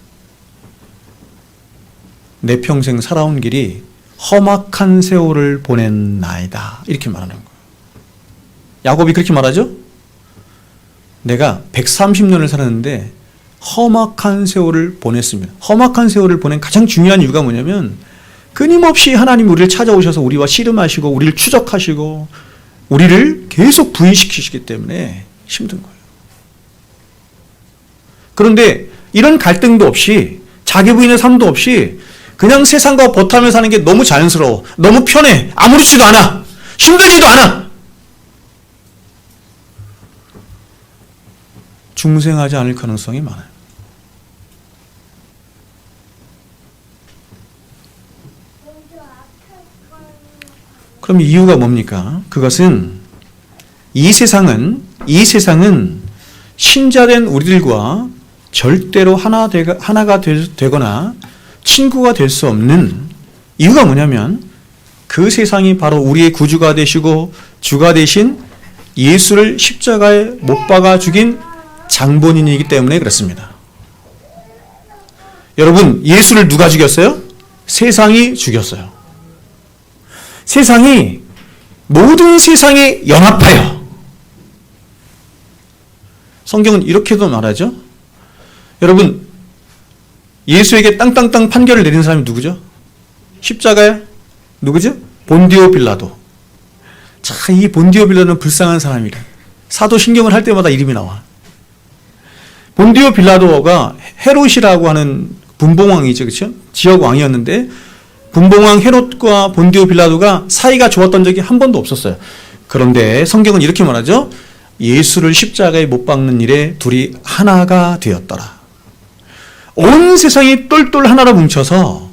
내 평생 살아온 길이 험악한 세월을 보낸 나이다, 이렇게 말하는 거예요. 야곱이 그렇게 말하죠. 내가 130년을 살았는데 험악한 세월을 보냈습니다. 험악한 세월을 보낸 가장 중요한 이유가 뭐냐면 끊임없이 하나님이 우리를 찾아오셔서 우리와 씨름하시고 우리를 추적하시고 우리를 계속 부인시키시기 때문에 힘든 거예요. 그런데 이런 갈등도 없이 자기 부인의 삶도 없이 그냥 세상과 벗하며 사는 게 너무 자연스러워, 너무 편해, 아무렇지도 않아, 힘들지도 않아, 중생하지 않을 가능성이 많아요. 그럼 이유가 뭡니까? 그것은 이 세상은 신자된 우리들과 절대로 하나가 되거나 친구가 될 수 없는 이유가 뭐냐면 그 세상이 바로 우리의 구주가 되시고 주가 되신 예수를 십자가에 못 박아 죽인 장본인이기 때문에 그렇습니다. 여러분, 예수를 누가 죽였어요? 세상이 죽였어요. 세상이 모든 세상에 연합하여, 성경은 이렇게도 말하죠. 여러분, 예수에게 땅땅땅 판결을 내린 사람이 누구죠? 십자가에 누구죠? 본디오 빌라도. 자, 이 본디오 빌라도는 불쌍한 사람이래. 사도신경을 할 때마다 이름이 나와. 본디오 빌라도가 헤롯이라고 하는 분봉왕이죠, 그렇죠? 지역 왕이었는데 분봉왕 헤롯과 본디오 빌라도가 사이가 좋았던 적이 한 번도 없었어요. 그런데 성경은 이렇게 말하죠. 예수를 십자가에 못 박는 일에 둘이 하나가 되었더라. 온 세상이 똘똘 하나로 뭉쳐서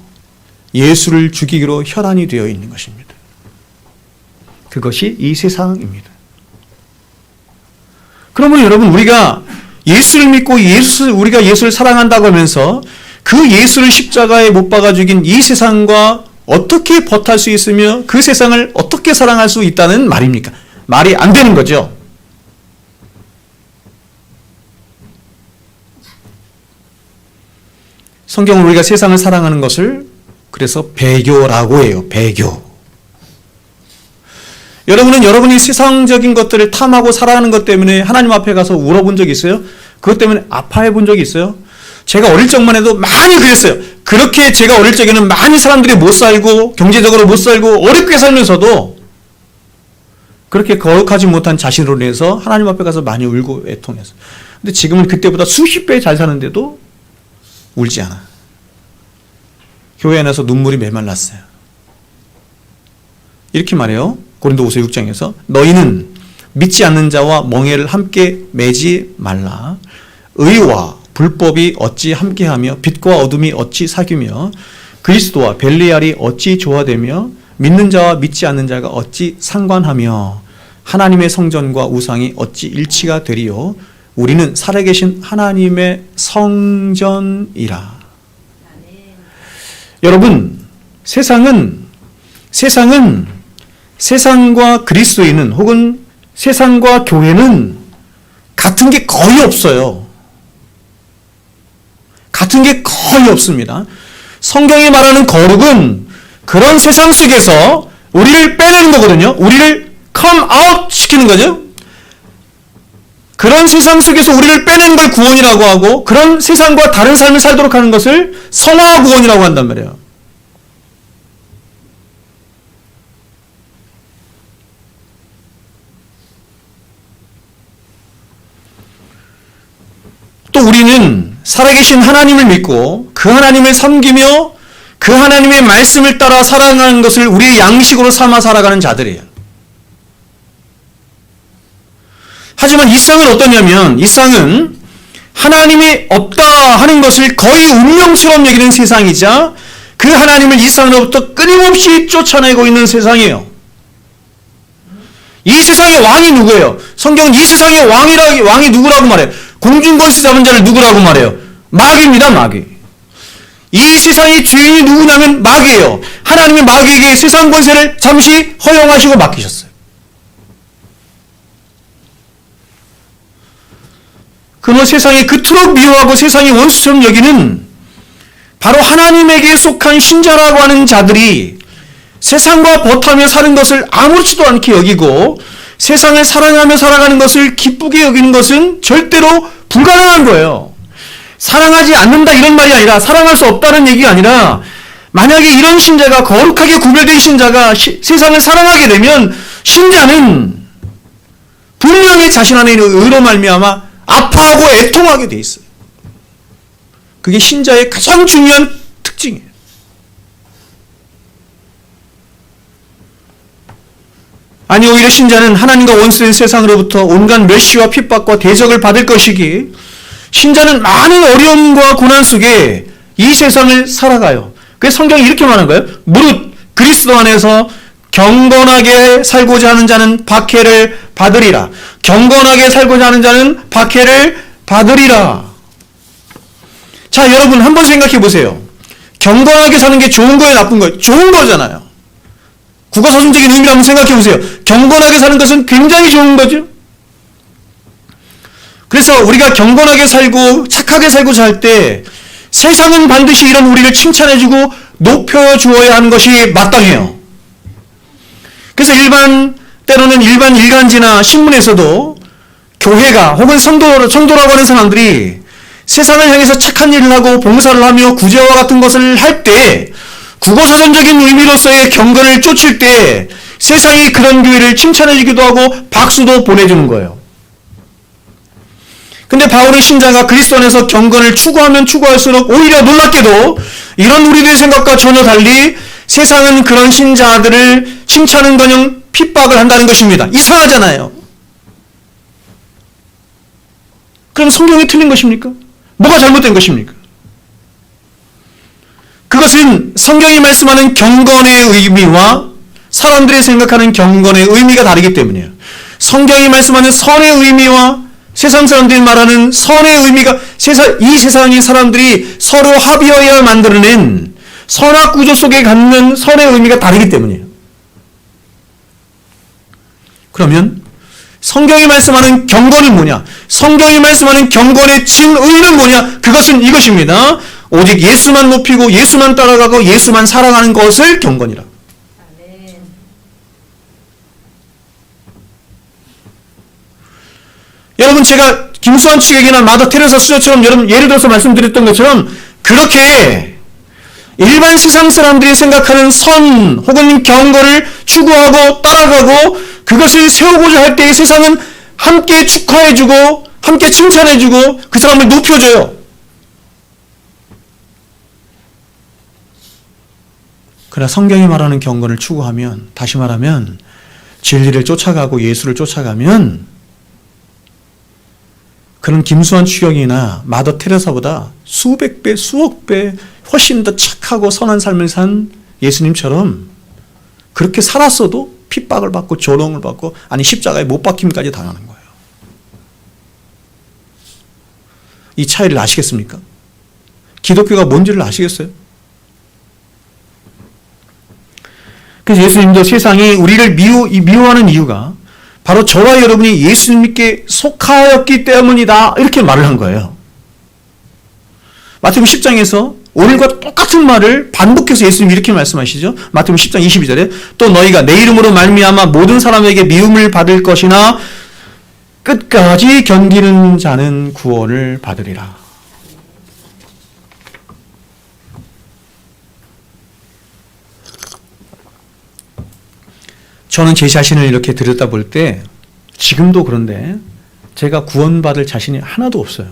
예수를 죽이기로 혈안이 되어 있는 것입니다. 그것이 이 세상입니다. 그러면 여러분, 우리가 예수를 믿고 우리가 예수를 사랑한다고 하면서 그 예수를 십자가에 못 박아 죽인 이 세상과 어떻게 버탈 수 있으며 그 세상을 어떻게 사랑할 수 있다는 말입니까? 말이 안 되는 거죠. 성경은 우리가 세상을 사랑하는 것을 그래서 배교라고 해요. 배교. 여러분은 여러분이 세상적인 것들을 탐하고 살아가는 것 때문에 하나님 앞에 가서 울어본 적이 있어요? 그것 때문에 아파해 본 적이 있어요? 제가 어릴 적만 해도 많이 그랬어요. 그렇게 제가 어릴 적에는 많이 사람들이 못 살고 경제적으로 못 살고 어렵게 살면서도 그렇게 거룩하지 못한 자신으로 인해서 하나님 앞에 가서 많이 울고 애통했어요. 근데 지금은 그때보다 수십 배 잘 사는데도 울지 않아. 교회 안에서 눈물이 메말랐어요. 이렇게 말해요. 고린도후서 6장에서 너희는 믿지 않는 자와 멍에를 함께 매지 말라. 의와 불법이 어찌 함께하며 빛과 어둠이 어찌 사귀며 그리스도와 벨리알이 어찌 조화되며 믿는 자와 믿지 않는 자가 어찌 상관하며 하나님의 성전과 우상이 어찌 일치가 되리요. 우리는 살아계신 하나님의 성전이라. 여러분, 세상과 그리스도인은 혹은 세상과 교회는 같은 게 거의 없어요. 같은 게 거의 없습니다. 성경이 말하는 거룩은 그런 세상 속에서 우리를 빼내는 거거든요. 우리를 come out 시키는 거죠. 그런 세상 속에서 우리를 빼내는 걸 구원이라고 하고 그런 세상과 다른 삶을 살도록 하는 것을 성화 구원이라고 한단 말이에요. 또 우리는 살아계신 하나님을 믿고 그 하나님을 섬기며 그 하나님의 말씀을 따라 살아가는 것을 우리의 양식으로 삼아 살아가는 자들이에요. 하지만 이 쌍은 어떠냐면 이 쌍은 하나님이 없다 하는 것을 거의 운명처럼 여기는 세상이자 그 하나님을 이 쌍으로부터 끊임없이 쫓아내고 있는 세상이에요. 이 세상의 왕이 누구예요? 성경은 이 세상의 왕이 누구라고 말해요? 공중권세 잡은 자를 누구라고 말해요? 마귀입니다. 마귀. 이 세상의 주인이 누구냐면 마귀예요. 하나님의 마귀에게 세상 권세를 잠시 허용하시고 맡기셨어요. 그러면 세상에 그토록 미워하고 세상의 원수처럼 여기는 바로 하나님에게 속한 신자라고 하는 자들이 세상과 버타며 사는 것을 아무렇지도 않게 여기고 세상을 사랑하며 살아가는 것을 기쁘게 여기는 것은 절대로 불가능한 거예요. 사랑하지 않는다 이런 말이 아니라 사랑할 수 없다는 얘기가 아니라 만약에 이런 신자가 거룩하게 구별된 신자가 세상을 사랑하게 되면 신자는 분명히 자신 안에 있는 의로 말미암아 아파하고 애통하게 돼 있어요. 그게 신자의 가장 중요한 특징이에요. 아니 오히려 신자는 하나님과 원수된 세상으로부터 온갖 멸시와 핍박과 대적을 받을 것이기 신자는 많은 어려움과 고난 속에 이 세상을 살아가요. 그래서 성경이 이렇게 말하는 거예요. 무릇 그리스도 안에서 경건하게 살고자 하는 자는 박해를 받으리라. 경건하게 살고자 하는 자는 박해를 받으리라. 자, 여러분 한번 생각해 보세요. 경건하게 사는 게 좋은 거예요, 나쁜 거예요? 좋은 거잖아요. 국어사전적인 의미를 한번 생각해 보세요. 경건하게 사는 것은 굉장히 좋은 거죠. 그래서 우리가 경건하게 살고 착하게 살고자 할 때 세상은 반드시 이런 우리를 칭찬해주고 높여주어야 하는 것이 마땅해요. 그래서 때로는 일반 일간지나 신문에서도 교회가 혹은 성도라고 하는 사람들이 세상을 향해서 착한 일을 하고 봉사를 하며 구제와 같은 것을 할 때 국어사전적인 의미로서의 경건을 쫓을 때 세상이 그런 교회를 칭찬해주기도 하고 박수도 보내주는 거예요. 근데 바울의 신자가 그리스도 안에서 경건을 추구하면 추구할수록 오히려 놀랍게도 이런 우리들의 생각과 전혀 달리 세상은 그런 신자들을 칭찬은커녕 핍박을 한다는 것입니다. 이상하잖아요. 그럼 성경이 틀린 것입니까? 뭐가 잘못된 것입니까? 그것은 성경이 말씀하는 경건의 의미와 사람들이 생각하는 경건의 의미가 다르기 때문이에요. 성경이 말씀하는 선의 의미와 세상 사람들이 말하는 선의 의미가 이 세상의 사람들이 서로 합의하여 만들어낸 선악 구조 속에 갖는 선의 의미가 다르기 때문이에요. 그러면 성경이 말씀하는 경건은 뭐냐? 성경이 말씀하는 경건의 진의는 뭐냐? 그것은 이것입니다. 오직 예수만 높이고 예수만 따라가고 예수만 사랑하는 것을 경건이라. 여러분, 제가 김수환 측에게나 마더 테레사 수녀처럼 여러분 예를 들어서 말씀드렸던 것처럼 그렇게 일반 세상 사람들이 생각하는 선 혹은 경건을 추구하고 따라가고 그것을 세우고자 할 때 세상은 함께 축하해주고 함께 칭찬해주고 그 사람을 높여줘요. 그러나 성경이 말하는 경건을 추구하면, 다시 말하면 진리를 쫓아가고 예수를 쫓아가면 그는 김수환 추경이나 마더 테레사보다 수백 배, 수억 배 훨씬 더 착하고 선한 삶을 산 예수님처럼 그렇게 살았어도 핍박을 받고 조롱을 받고 아니 십자가에 못 박힘까지 당하는 거예요. 이 차이를 아시겠습니까? 기독교가 뭔지를 아시겠어요? 그래서 예수님도 세상이 우리를 미워하는 이유가 바로 저와 여러분이 예수님께 속하였기 때문이다, 이렇게 말을 한 거예요. 마태복음 10장에서 오늘과 똑같은 말을 반복해서 예수님이 이렇게 말씀하시죠. 마태복음 10장 22절에 또 너희가 내 이름으로 말미암아 모든 사람에게 미움을 받을 것이나 끝까지 견디는 자는 구원을 받으리라. 저는 제 자신을 이렇게 들여다볼 때 지금도 그런데 제가 구원받을 자신이 하나도 없어요.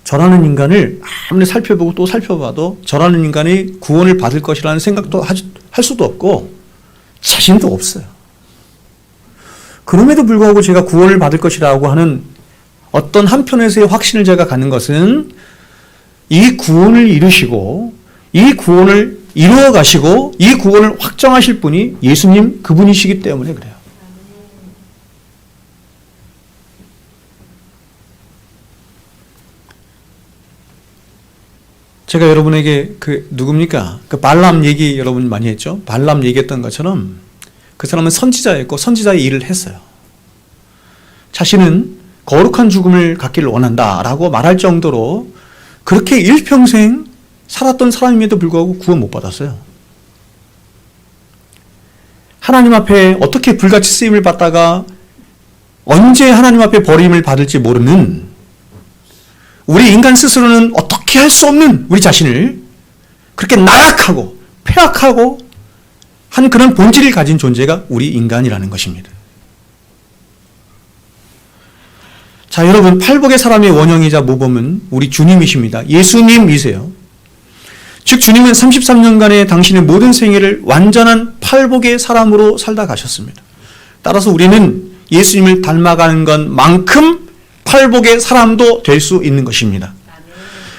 저라는 인간을 아무리 살펴보고 또 살펴봐도 저라는 인간이 구원을 받을 것이라는 생각도 할 수도 없고 자신도 없어요. 그럼에도 불구하고 제가 구원을 받을 것이라고 하는 어떤 한편에서의 확신을 제가 갖는 것은 이 구원을 이루시고 이 구원을 이루어 가시고 이 구원을 확정하실 분이 예수님 그분이시기 때문에 그래요. 제가 여러분에게 누굽니까? 발람 얘기 여러분 많이 했죠? 발람 얘기했던 것처럼 그 사람은 선지자였고 선지자의 일을 했어요. 자신은 거룩한 죽음을 갖기를 원한다라고 말할 정도로 그렇게 일평생 살았던 사람임에도 불구하고 구원 못 받았어요. 하나님 앞에 어떻게 불같이 쓰임을 받다가 언제 하나님 앞에 버림을 받을지 모르는 우리 인간 스스로는 어떻게 할 수 없는 우리 자신을 그렇게 나약하고 폐악하고 한 그런 본질을 가진 존재가 우리 인간이라는 것입니다. 자, 여러분, 팔복의 사람의 원형이자 모범은 우리 주님이십니다. 예수님이세요. 즉 주님은 33년간의 당신의 모든 생애를 완전한 팔복의 사람으로 살다 가셨습니다. 따라서 우리는 예수님을 닮아가는 것만큼 팔복의 사람도 될 수 있는 것입니다.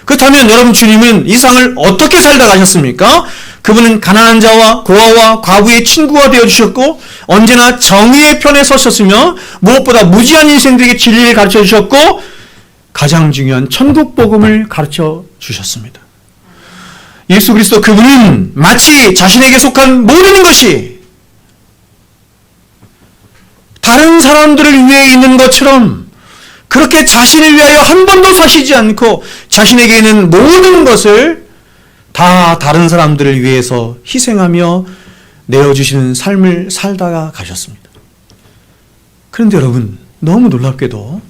그렇다면 여러분, 주님은 이 세상을 어떻게 살다 가셨습니까? 그분은 가난한 자와 고아와 과부의 친구가 되어주셨고 언제나 정의의 편에 서셨으며 무엇보다 무지한 인생들에게 진리를 가르쳐 주셨고 가장 중요한 천국 복음을 가르쳐 주셨습니다. 예수 그리스도 그분은 마치 자신에게 속한 모든 것이 다른 사람들을 위해 있는 것처럼 그렇게 자신을 위하여 한 번도 사시지 않고 자신에게 있는 모든 것을 다 다른 사람들을 위해서 희생하며 내어주시는 삶을 살다가 가셨습니다. 그런데 여러분, 너무 놀랍게도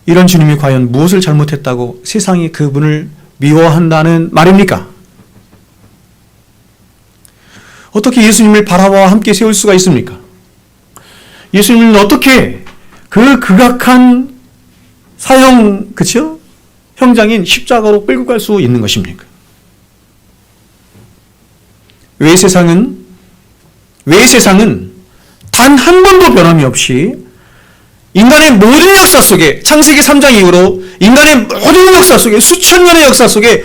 이런 주님이 과연 무엇을 잘못했다고 세상이 그분을 미워한다는 말입니까? 어떻게 예수님을 바라와 함께 세울 수가 있습니까? 예수님은 어떻게 그 극악한 사형, 그쵸? 형장인 십자가로 끌고 갈 수 있는 것입니까? 왜 세상은 단 한 번도 변함이 없이 인간의 모든 역사 속에 창세기 3장 이후로 인간의 모든 역사 속에 수천 년의 역사 속에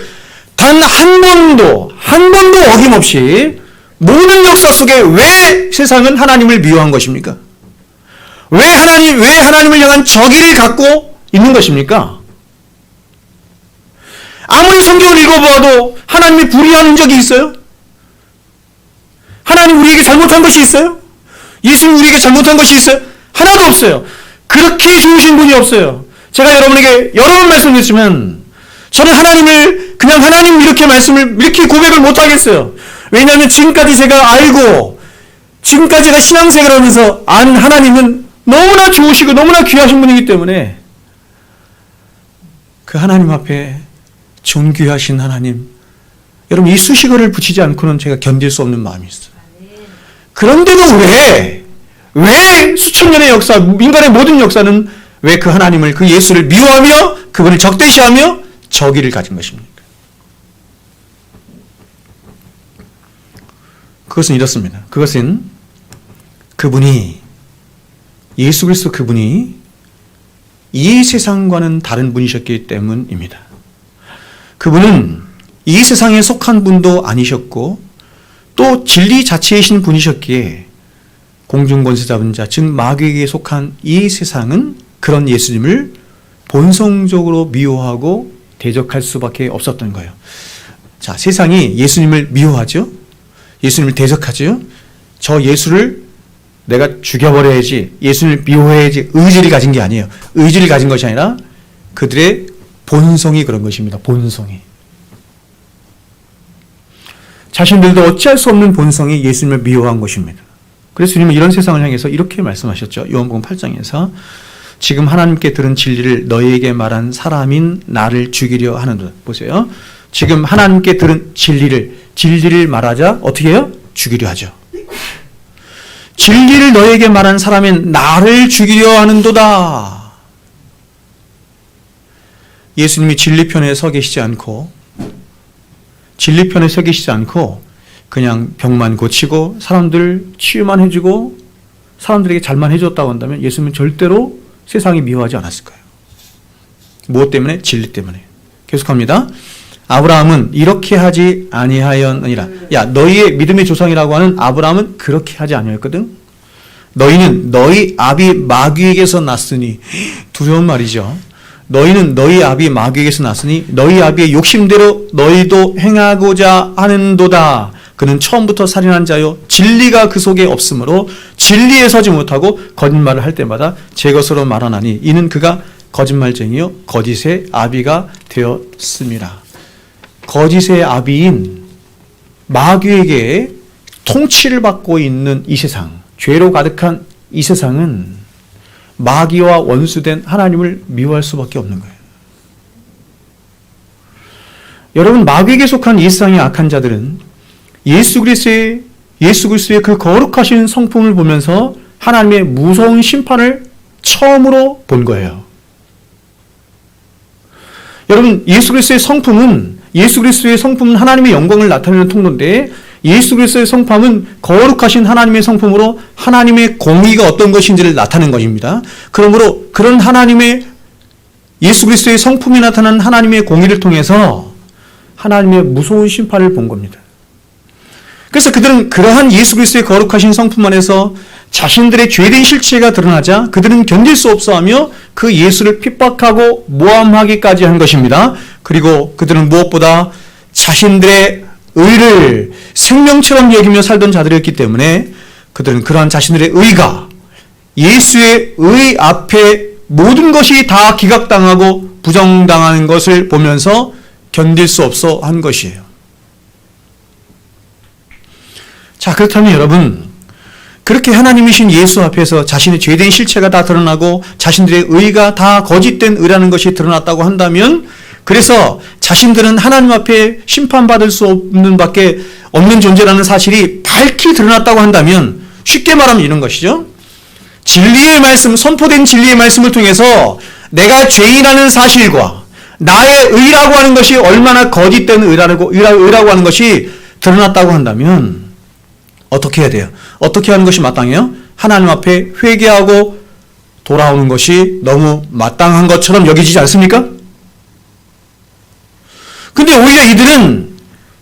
단 한 번도 어김없이 모든 역사 속에 왜 세상은 하나님을 미워한 것입니까? 왜 하나님을 향한 적의를 갖고 있는 것입니까? 아무리 성경을 읽어보아도 하나님이 불의한 적이 있어요? 하나님 우리에게 잘못한 것이 있어요? 예수님 우리에게 잘못한 것이 있어요? 하나도 없어요. 그렇게 좋으신 분이 없어요. 제가 여러분에게 여러 번 말씀드렸지만 저는 하나님을 그냥 하나님 이렇게 고백을 못하겠어요. 왜냐하면 지금까지 제가 알고 지금까지 제가 신앙생활을 하면서 아는 하나님은 너무나 좋으시고 너무나 귀하신 분이기 때문에 그 하나님 앞에 존귀하신 하나님, 여러분 이 수식어를 붙이지 않고는 제가 견딜 수 없는 마음이 있어요. 그런데도 왜 수천 년의 역사, 인간의 모든 역사는 왜 그 하나님을, 그 예수를 미워하며 그분을 적대시하며 적의를 가진 것입니까? 그것은 이렇습니다. 그것은 그분이, 예수 그리스도 그분이 이 세상과는 다른 분이셨기 때문입니다. 그분은 이 세상에 속한 분도 아니셨고 또 진리 자체이신 분이셨기에 공중권세 잡은 자, 즉 마귀에게 속한 이 세상은 그런 예수님을 본성적으로 미워하고 대적할 수밖에 없었던 거예요. 자, 세상이 예수님을 미워하죠? 예수님을 대적하죠? 저 예수를 내가 죽여버려야지, 예수님을 미워해야지 의지를 가진 게 아니에요. 의지를 가진 것이 아니라 그들의 본성이 그런 것입니다. 본성이. 자신들도 어찌할 수 없는 본성이 예수님을 미워한 것입니다. 그래서 주님은 이런 세상을 향해서 이렇게 말씀하셨죠. 요한복음 8장에서 지금 하나님께 들은 진리를 너희에게 말한 사람인 나를 죽이려 하는도다. 보세요. 지금 하나님께 들은 진리를 말하자 어떻게 해요? 죽이려 하죠. 진리를 너희에게 말한 사람인 나를 죽이려 하는도다. 예수님이 진리편에 서 계시지 않고 그냥 병만 고치고 사람들 치유만 해주고 사람들에게 잘만 해줬다고 한다면 예수님은 절대로 세상이 미워하지 않았을 거예요. 무엇 때문에? 진리 때문에. 계속합니다. 아브라함은 이렇게 하지 아니하였느니라. 야, 너희의 믿음의 조상이라고 하는 아브라함은 그렇게 하지 아니하였거든. 너희는 너희 아비 마귀에게서 났으니, 두려운 말이죠. 너희는 너희 아비 마귀에게서 났으니 너희 아비의 욕심대로 너희도 행하고자 하는도다. 그는 처음부터 살인한 자요 진리가 그 속에 없으므로 진리에 서지 못하고 거짓말을 할 때마다 제 것으로 말하나니 이는 그가 거짓말쟁이요 거짓의 아비가 되었습니다. 거짓의 아비인 마귀에게 통치를 받고 있는 이 세상, 죄로 가득한 이 세상은 마귀와 원수된 하나님을 미워할 수밖에 없는 거예요. 여러분, 마귀에게 속한 이 세상의 악한 자들은 예수 그리스도의 그 거룩하신 성품을 보면서 하나님의 무서운 심판을 처음으로 본 거예요. 여러분, 예수 그리스도의 성품은 하나님의 영광을 나타내는 통로인데 예수 그리스도의 성품은 거룩하신 하나님의 성품으로 하나님의 공의가 어떤 것인지를 나타낸 것입니다. 그러므로 그런 예수 그리스도의 성품이 나타난 하나님의 공의를 통해서 하나님의 무서운 심판을 본 겁니다. 그래서 그들은 그러한 예수 그리스도의 거룩하신 성품 안에서 자신들의 죄된 실체가 드러나자 그들은 견딜 수 없어하며 그 예수를 핍박하고 모함하기까지 한 것입니다. 그리고 그들은 무엇보다 자신들의 의를 생명처럼 여기며 살던 자들이었기 때문에 그들은 그러한 자신들의 의가 예수의 의 앞에 모든 것이 다 기각당하고 부정당하는 것을 보면서 견딜 수 없어 한 것이에요. 자, 그렇다면 여러분, 그렇게 하나님이신 예수 앞에서 자신의 죄된 실체가 다 드러나고 자신들의 의가 다 거짓된 의라는 것이 드러났다고 한다면, 그래서 자신들은 하나님 앞에 심판받을 수 없는 존재라는 사실이 밝히 드러났다고 한다면, 쉽게 말하면 이런 것이죠. 진리의 말씀, 선포된 진리의 말씀을 통해서 내가 죄인이라는 사실과 나의 의라고 하는 것이 얼마나 거짓된 의라고 하는 것이 드러났다고 한다면 어떻게 해야 돼요? 어떻게 하는 것이 마땅해요? 하나님 앞에 회개하고 돌아오는 것이 너무 마땅한 것처럼 여기지지 않습니까? 근데 오히려 이들은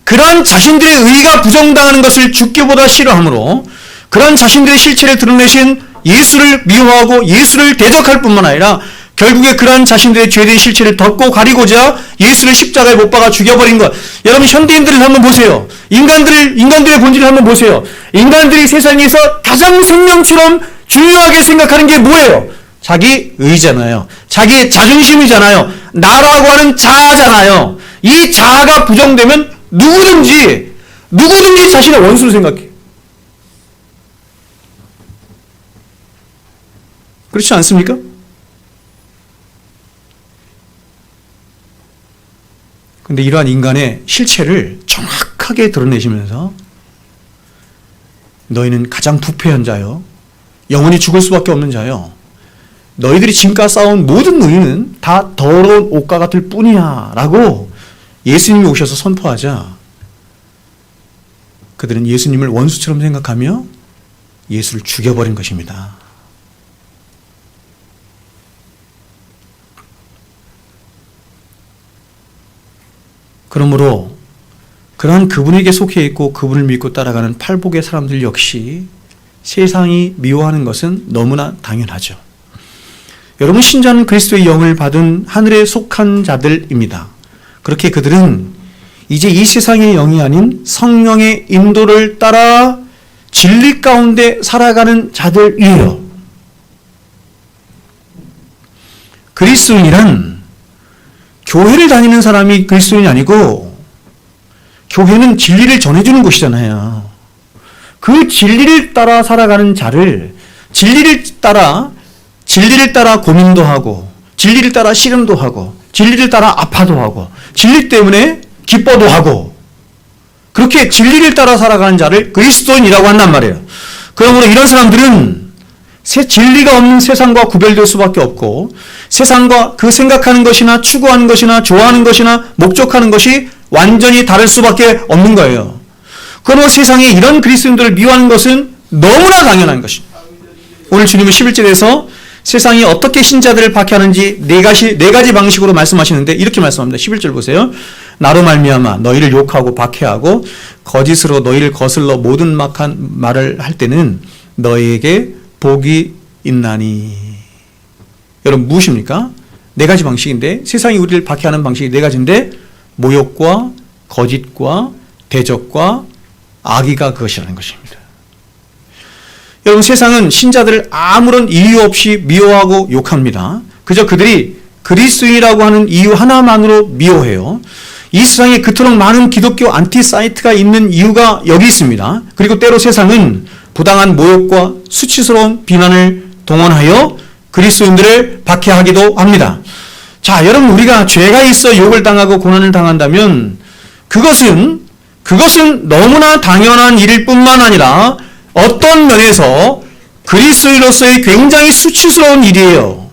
그러한 자신들의 의가 부정당하는 것을 죽기보다 싫어하므로 그러한 자신들의 실체를 드러내신 예수를 미워하고 예수를 대적할 뿐만 아니라 결국에 그러한 자신들의 죄된 실체를 덮고 가리고자 예수를 십자가에 못 박아 죽여버린 것. 여러분 현대인들을 한번 보세요. 인간들의 본질을 한번 보세요. 인간들이 세상에서 가장 생명처럼 중요하게 생각하는 게 뭐예요? 자기 의잖아요. 자기의 자존심이잖아요. 나라고 하는 자아잖아요. 이 자아가 부정되면 누구든지 자신의 원수로 생각해요. 그렇지 않습니까? 근데 이러한 인간의 실체를 정확하게 드러내시면서 너희는 가장 부패한 자요. 영원히 죽을 수밖에 없는 자요. 너희들이 지금까지 쌓아온 모든 의는 다 더러운 옷과 같을 뿐이야 라고 예수님이 오셔서 선포하자 그들은 예수님을 원수처럼 생각하며 예수를 죽여버린 것입니다. 그러므로 그러한 그분에게 속해 있고 그분을 믿고 따라가는 팔복의 사람들 역시 세상이 미워하는 것은 너무나 당연하죠. 여러분 신자는 그리스도의 영을 받은 하늘에 속한 자들입니다. 그렇게 그들은 이제 이 세상의 영이 아닌 성령의 인도를 따라 진리 가운데 살아가는 자들이에요. 그리스도인이란 교회를 다니는 사람이 그리스도인이 아니고 교회는 진리를 전해주는 곳이잖아요. 그 진리를 따라 살아가는 자를 진리를 따라 고민도 하고 진리를 따라 씨름도 하고 진리를 따라 아파도 하고 진리 때문에 기뻐도 하고 그렇게 진리를 따라 살아가는 자를 그리스도인이라고 한단 말이에요. 그러므로 이런 사람들은 진리가 없는 세상과 구별될 수밖에 없고 세상과 그 생각하는 것이나 추구하는 것이나 좋아하는 것이나 목적하는 것이 완전히 다를 수밖에 없는 거예요. 그러므로 세상에 이런 그리스도인들을 미워하는 것은 너무나 당연한 것입니다. 오늘 주님은 11절에서 세상이 어떻게 신자들을 박해하는지 네 가지 방식으로 말씀하시는데 이렇게 말씀합니다. 11절 보세요. 나로 말미암아 너희를 욕하고 박해하고 거짓으로 너희를 거슬러 모든 막한 말을 할 때는 너희에게 복이 있나니. 여러분 무엇입니까? 네 가지 방식인데 세상이 우리를 박해하는 방식이 네 가지인데 모욕과 거짓과 대적과 악의가 그것이라는 것입니다. 여러분 세상은 신자들을 아무런 이유 없이 미워하고 욕합니다. 그저 그들이 그리스도인이라고 하는 이유 하나만으로 미워해요. 이 세상에 그토록 많은 기독교 안티 사이트가 있는 이유가 여기 있습니다. 그리고 때로 세상은 부당한 모욕과 수치스러운 비난을 동원하여 그리스도인들을 박해하기도 합니다. 자, 여러분 우리가 죄가 있어 욕을 당하고 고난을 당한다면 그것은 너무나 당연한 일일 뿐만 아니라 어떤 면에서 그리스도인으로서의 굉장히 수치스러운 일이에요.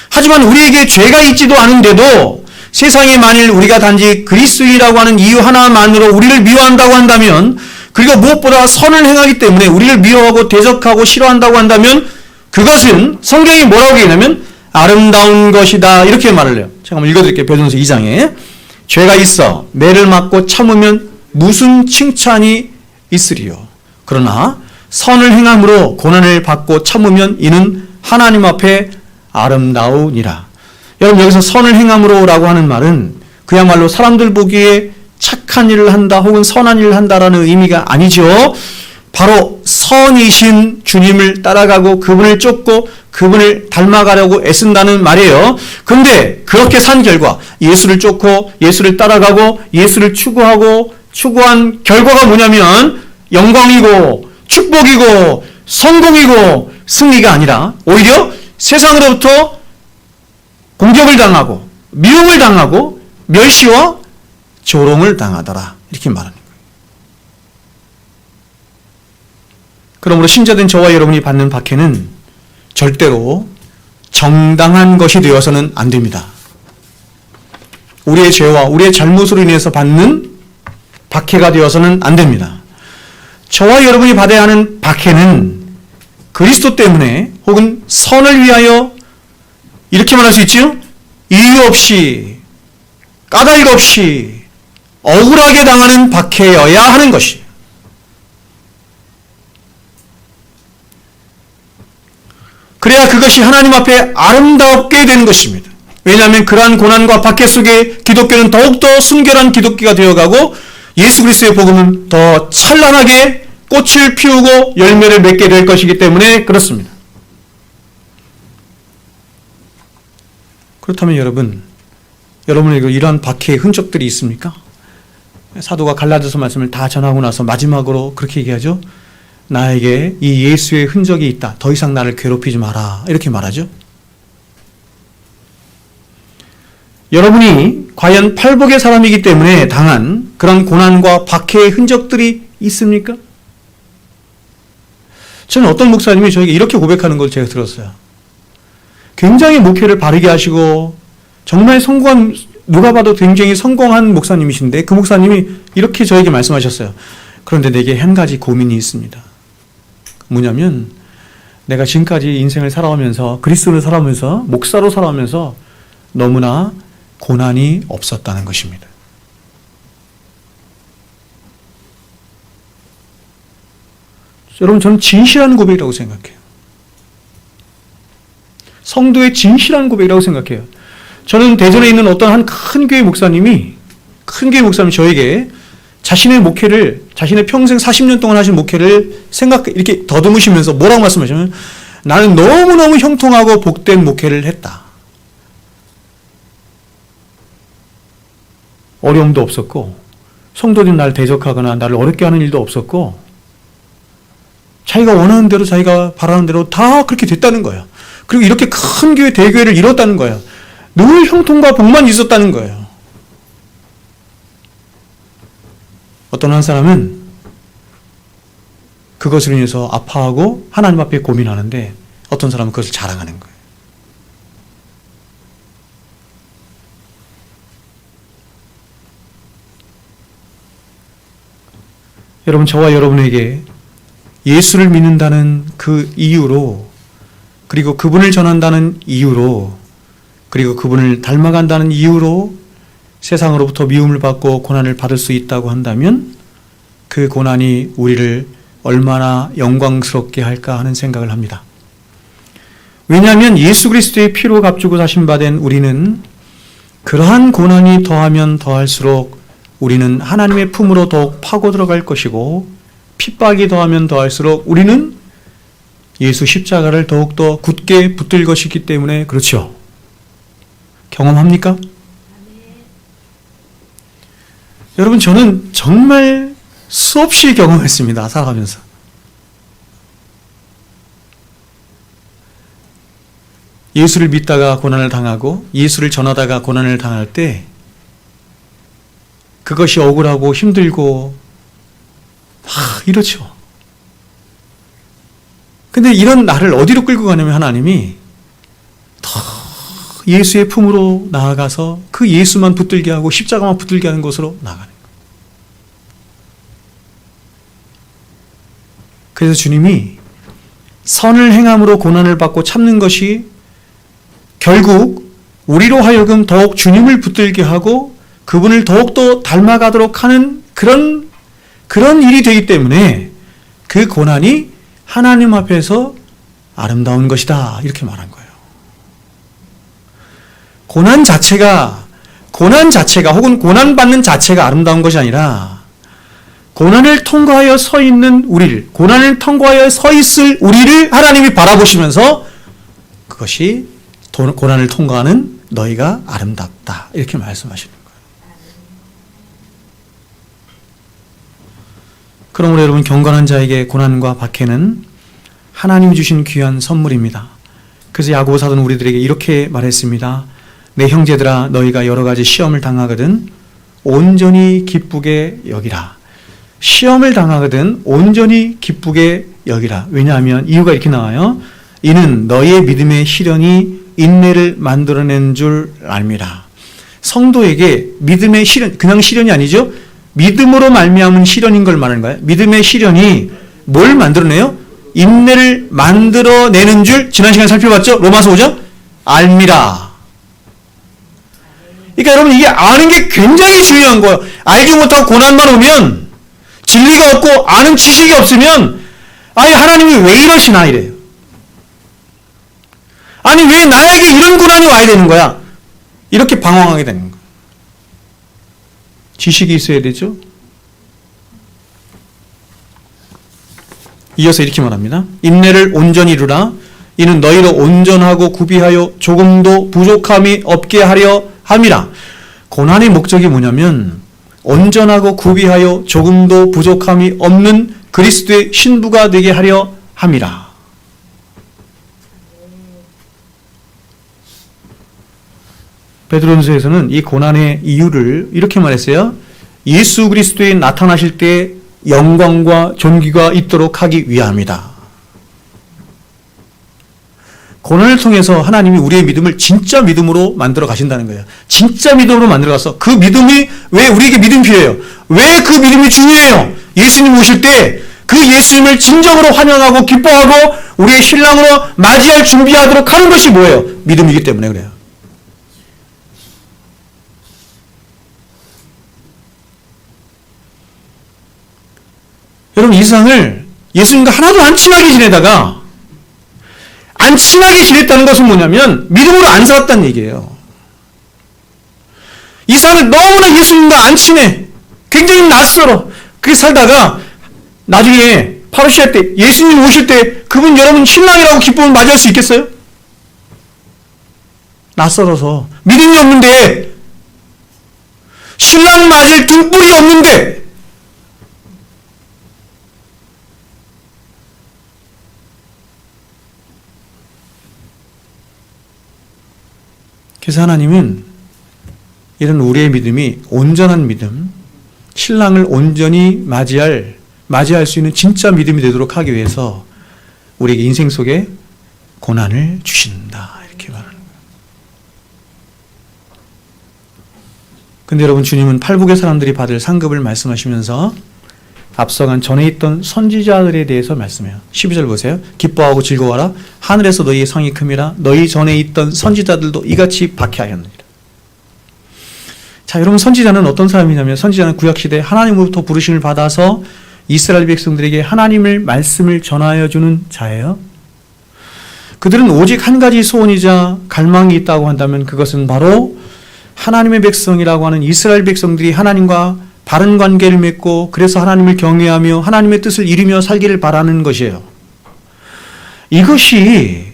하지만 우리에게 죄가 있지도 않은데도 세상에 만일 우리가 단지 그리스도인이라고 하는 이유 하나만으로 우리를 미워한다고 한다면 그리고 무엇보다 선을 행하기 때문에 우리를 미워하고 대적하고 싫어한다고 한다면 그것은 성경이 뭐라고 얘기하냐면 아름다운 것이다 이렇게 말을 해요. 제가 한번 읽어드릴게요. 베드로전서 2장에 죄가 있어 매를 맞고 참으면 무슨 칭찬이 있으리요. 그러나 선을 행함으로 고난을 받고 참으면 이는 하나님 앞에 아름다우니라. 여러분 여기서 선을 행함으로라고 하는 말은 그야말로 사람들 보기에 착한 일을 한다 혹은 선한 일을 한다라는 의미가 아니죠. 바로 선이신 주님을 따라가고 그분을 쫓고 그분을 닮아가려고 애쓴다는 말이에요. 근데 그렇게 산 결과 예수를 쫓고 예수를 따라가고 예수를 추구한 결과가 뭐냐면 영광이고 축복이고 성공이고 승리가 아니라 오히려 세상으로부터 공격을 당하고 미움을 당하고 멸시와 조롱을 당하더라 이렇게 말하는 거예요. 그러므로 신자된 저와 여러분이 받는 박해는 절대로 정당한 것이 되어서는 안 됩니다. 우리의 죄와 우리의 잘못으로 인해서 받는 박해가 되어서는 안 됩니다. 저와 여러분이 받아야 하는 박해는 그리스도 때문에 혹은 선을 위하여 이렇게 말할 수 있지요? 이유 없이 까닭 없이 억울하게 당하는 박해여야 하는 것이에요. 그래야 그것이 하나님 앞에 아름답게 되는 것입니다. 왜냐하면 그러한 고난과 박해 속에 기독교는 더욱더 순결한 기독교가 되어가고 예수 그리스도의 복음은 더 찬란하게 꽃을 피우고 열매를 맺게 될 것이기 때문에 그렇습니다. 그렇다면 여러분에게 이러한 박해의 흔적들이 있습니까? 사도가 갈라디아서 말씀을 다 전하고 나서 마지막으로 그렇게 얘기하죠. 나에게 이 예수의 흔적이 있다. 더 이상 나를 괴롭히지 마라. 이렇게 말하죠. 여러분이 과연 팔복의 사람이기 때문에 당한 그런 고난과 박해의 흔적들이 있습니까? 저는 어떤 목사님이 저에게 이렇게 고백하는 걸 제가 들었어요. 굉장히 목회를 바르게 하시고 정말 성공한, 누가 봐도 굉장히 성공한 목사님이신데 그 목사님이 이렇게 저에게 말씀하셨어요. 그런데 내게 한 가지 고민이 있습니다. 뭐냐면 내가 지금까지 인생을 살아오면서 그리스도를 살아오면서 목사로 살아오면서 너무나 고난이 없었다는 것입니다. 여러분, 저는 진실한 고백이라고 생각해요. 성도의 진실한 고백이라고 생각해요. 저는 대전에 있는 어떤 한 큰 교회 목사님이 저에게 자신의 목회를, 자신의 평생 40년 동안 하신 목회를 이렇게 더듬으시면서 뭐라고 말씀하시냐면, 나는 너무너무 형통하고 복된 목회를 했다. 어려움도 없었고, 성도들이 나를 대적하거나 나를 어렵게 하는 일도 없었고, 자기가 원하는 대로, 자기가 바라는 대로 다 그렇게 됐다는 거예요. 그리고 이렇게 큰 교회, 대교회를 이뤘다는 거예요. 늘 형통과 복만 있었다는 거예요. 어떤 한 사람은 그것으로 인해서 아파하고 하나님 앞에 고민하는데 어떤 사람은 그것을 자랑하는 거예요. 여러분, 저와 여러분에게 예수를 믿는다는 그 이유로, 그리고 그분을 전한다는 이유로, 그리고 그분을 닮아간다는 이유로 세상으로부터 미움을 받고 고난을 받을 수 있다고 한다면 그 고난이 우리를 얼마나 영광스럽게 할까 하는 생각을 합니다. 왜냐하면 예수 그리스도의 피로 값주고 사신받은 우리는 그러한 고난이 더하면 더할수록 우리는 하나님의 품으로 더욱 파고 들어갈 것이고, 핍박이 더하면 더할수록 우리는 예수 십자가를 더욱더 굳게 붙들 것이기 때문에 그렇죠. 경험합니까? 여러분, 저는 정말 수없이 경험했습니다. 살아가면서. 예수를 믿다가 고난을 당하고 예수를 전하다가 고난을 당할 때 그것이 억울하고 힘들고 이렇죠. 근데 이런 나를 어디로 끌고 가냐면 하나님이 더 예수의 품으로 나아가서 그 예수만 붙들게 하고 십자가만 붙들게 하는 곳으로 나가는 거예요. 그래서 주님이 선을 행함으로 고난을 받고 참는 것이 결국 우리로 하여금 더욱 주님을 붙들게 하고 그분을 더욱더 닮아가도록 하는 그런 일이 되기 때문에 그 고난이 하나님 앞에서 아름다운 것이다, 이렇게 말한 거예요. 고난 자체가 혹은 고난받는 자체가 아름다운 것이 아니라 고난을 통과하여 서 있는 우리를, 고난을 통과하여 서 있을 우리를 하나님이 바라보시면서 그것이 고난을 통과하는 너희가 아름답다, 이렇게 말씀하시는 거예요. 그러므로 여러분, 경건한 자에게 고난과 박해는 하나님이 주신 귀한 선물입니다. 그래서 야고보 사도는 우리들에게 이렇게 말했습니다. 내 형제들아, 너희가 여러 가지 시험을 당하거든 온전히 기쁘게 여기라. 시험을 당하거든 온전히 기쁘게 여기라. 왜냐하면 이유가 이렇게 나와요. 이는 너희의 믿음의 시련이 인내를 만들어낸 줄 압니다. 성도에게 믿음의 시련, 그냥 시련이 아니죠. 믿음으로 말미암은 시련인 걸 말하는 거예요. 믿음의 시련이 뭘 만들어내요? 인내를 만들어내는 줄 지난 시간에 살펴봤죠? 로마서 5장? 알미라. 그러니까 여러분 이게 아는 게 굉장히 중요한 거예요. 알지 못하고 고난만 오면 진리가 없고 아는 지식이 없으면 아니 하나님이 왜 이러시나 이래요. 아니 왜 나에게 이런 고난이 와야 되는 거야? 이렇게 방황하게 되는 거예요. 지식이 있어야 되죠. 이어서 이렇게 말합니다. 인내를 온전히 이루라. 이는 너희로 온전하고 구비하여 조금도 부족함이 없게 하려 함이라. 고난의 목적이 뭐냐면 온전하고 구비하여 조금도 부족함이 없는 그리스도의 신부가 되게 하려 함이라. 베드로전서에서는 이 고난의 이유를 이렇게 말했어요. 예수 그리스도에 나타나실 때 영광과 존귀가 있도록 하기 위함이다. 고난을 통해서 하나님이 우리의 믿음을 진짜 믿음으로 만들어 가신다는 거예요. 진짜 믿음으로 만들어 가서 그 믿음이 왜 우리에게 믿음이 필요해요? 왜 그 믿음이 중요해요? 예수님 오실 때 그 예수님을 진정으로 환영하고 기뻐하고 우리의 신랑으로 맞이할 준비하도록 하는 것이 뭐예요? 믿음이기 때문에 그래요. 여러분 이 세상을 예수님과 하나도 안 친하게 지내다가 안 친하게 지냈다는 것은 뭐냐면 믿음으로 안 살았다는 얘기예요. 이 세상을 너무나 예수님과 안 친해. 굉장히 낯설어. 그렇게 살다가 나중에 파루시아 때 예수님 오실 때 그분 여러분 신랑이라고 기쁨을 맞이할 수 있겠어요? 낯설어서 믿음이 없는데 신랑 맞을 등불이 없는데 그래서 하나님은 이런 우리의 믿음이 온전한 믿음, 신랑을 온전히 맞이할 수 있는 진짜 믿음이 되도록 하기 위해서 우리에게 인생 속에 고난을 주신다. 이렇게 말하는 거예요. 근데 여러분 주님은 팔복의 사람들이 받을 상급을 말씀하시면서 앞서간 전에 있던 선지자들에 대해서 말씀해요. 12절 보세요. 기뻐하고 즐거워하라. 하늘에서 너희의 상이 큼이라. 너희 전에 있던 선지자들도 이같이 박해하였느니라. 자, 여러분 선지자는 어떤 사람이냐면 선지자는 구약시대에 하나님으로부터 부르심을 받아서 이스라엘 백성들에게 하나님의 말씀을 전하여 주는 자예요. 그들은 오직 한 가지 소원이자 갈망이 있다고 한다면 그것은 바로 하나님의 백성이라고 하는 이스라엘 백성들이 하나님과 바른 관계를 맺고 그래서 하나님을 경외하며 하나님의 뜻을 이루며 살기를 바라는 것이에요. 이것이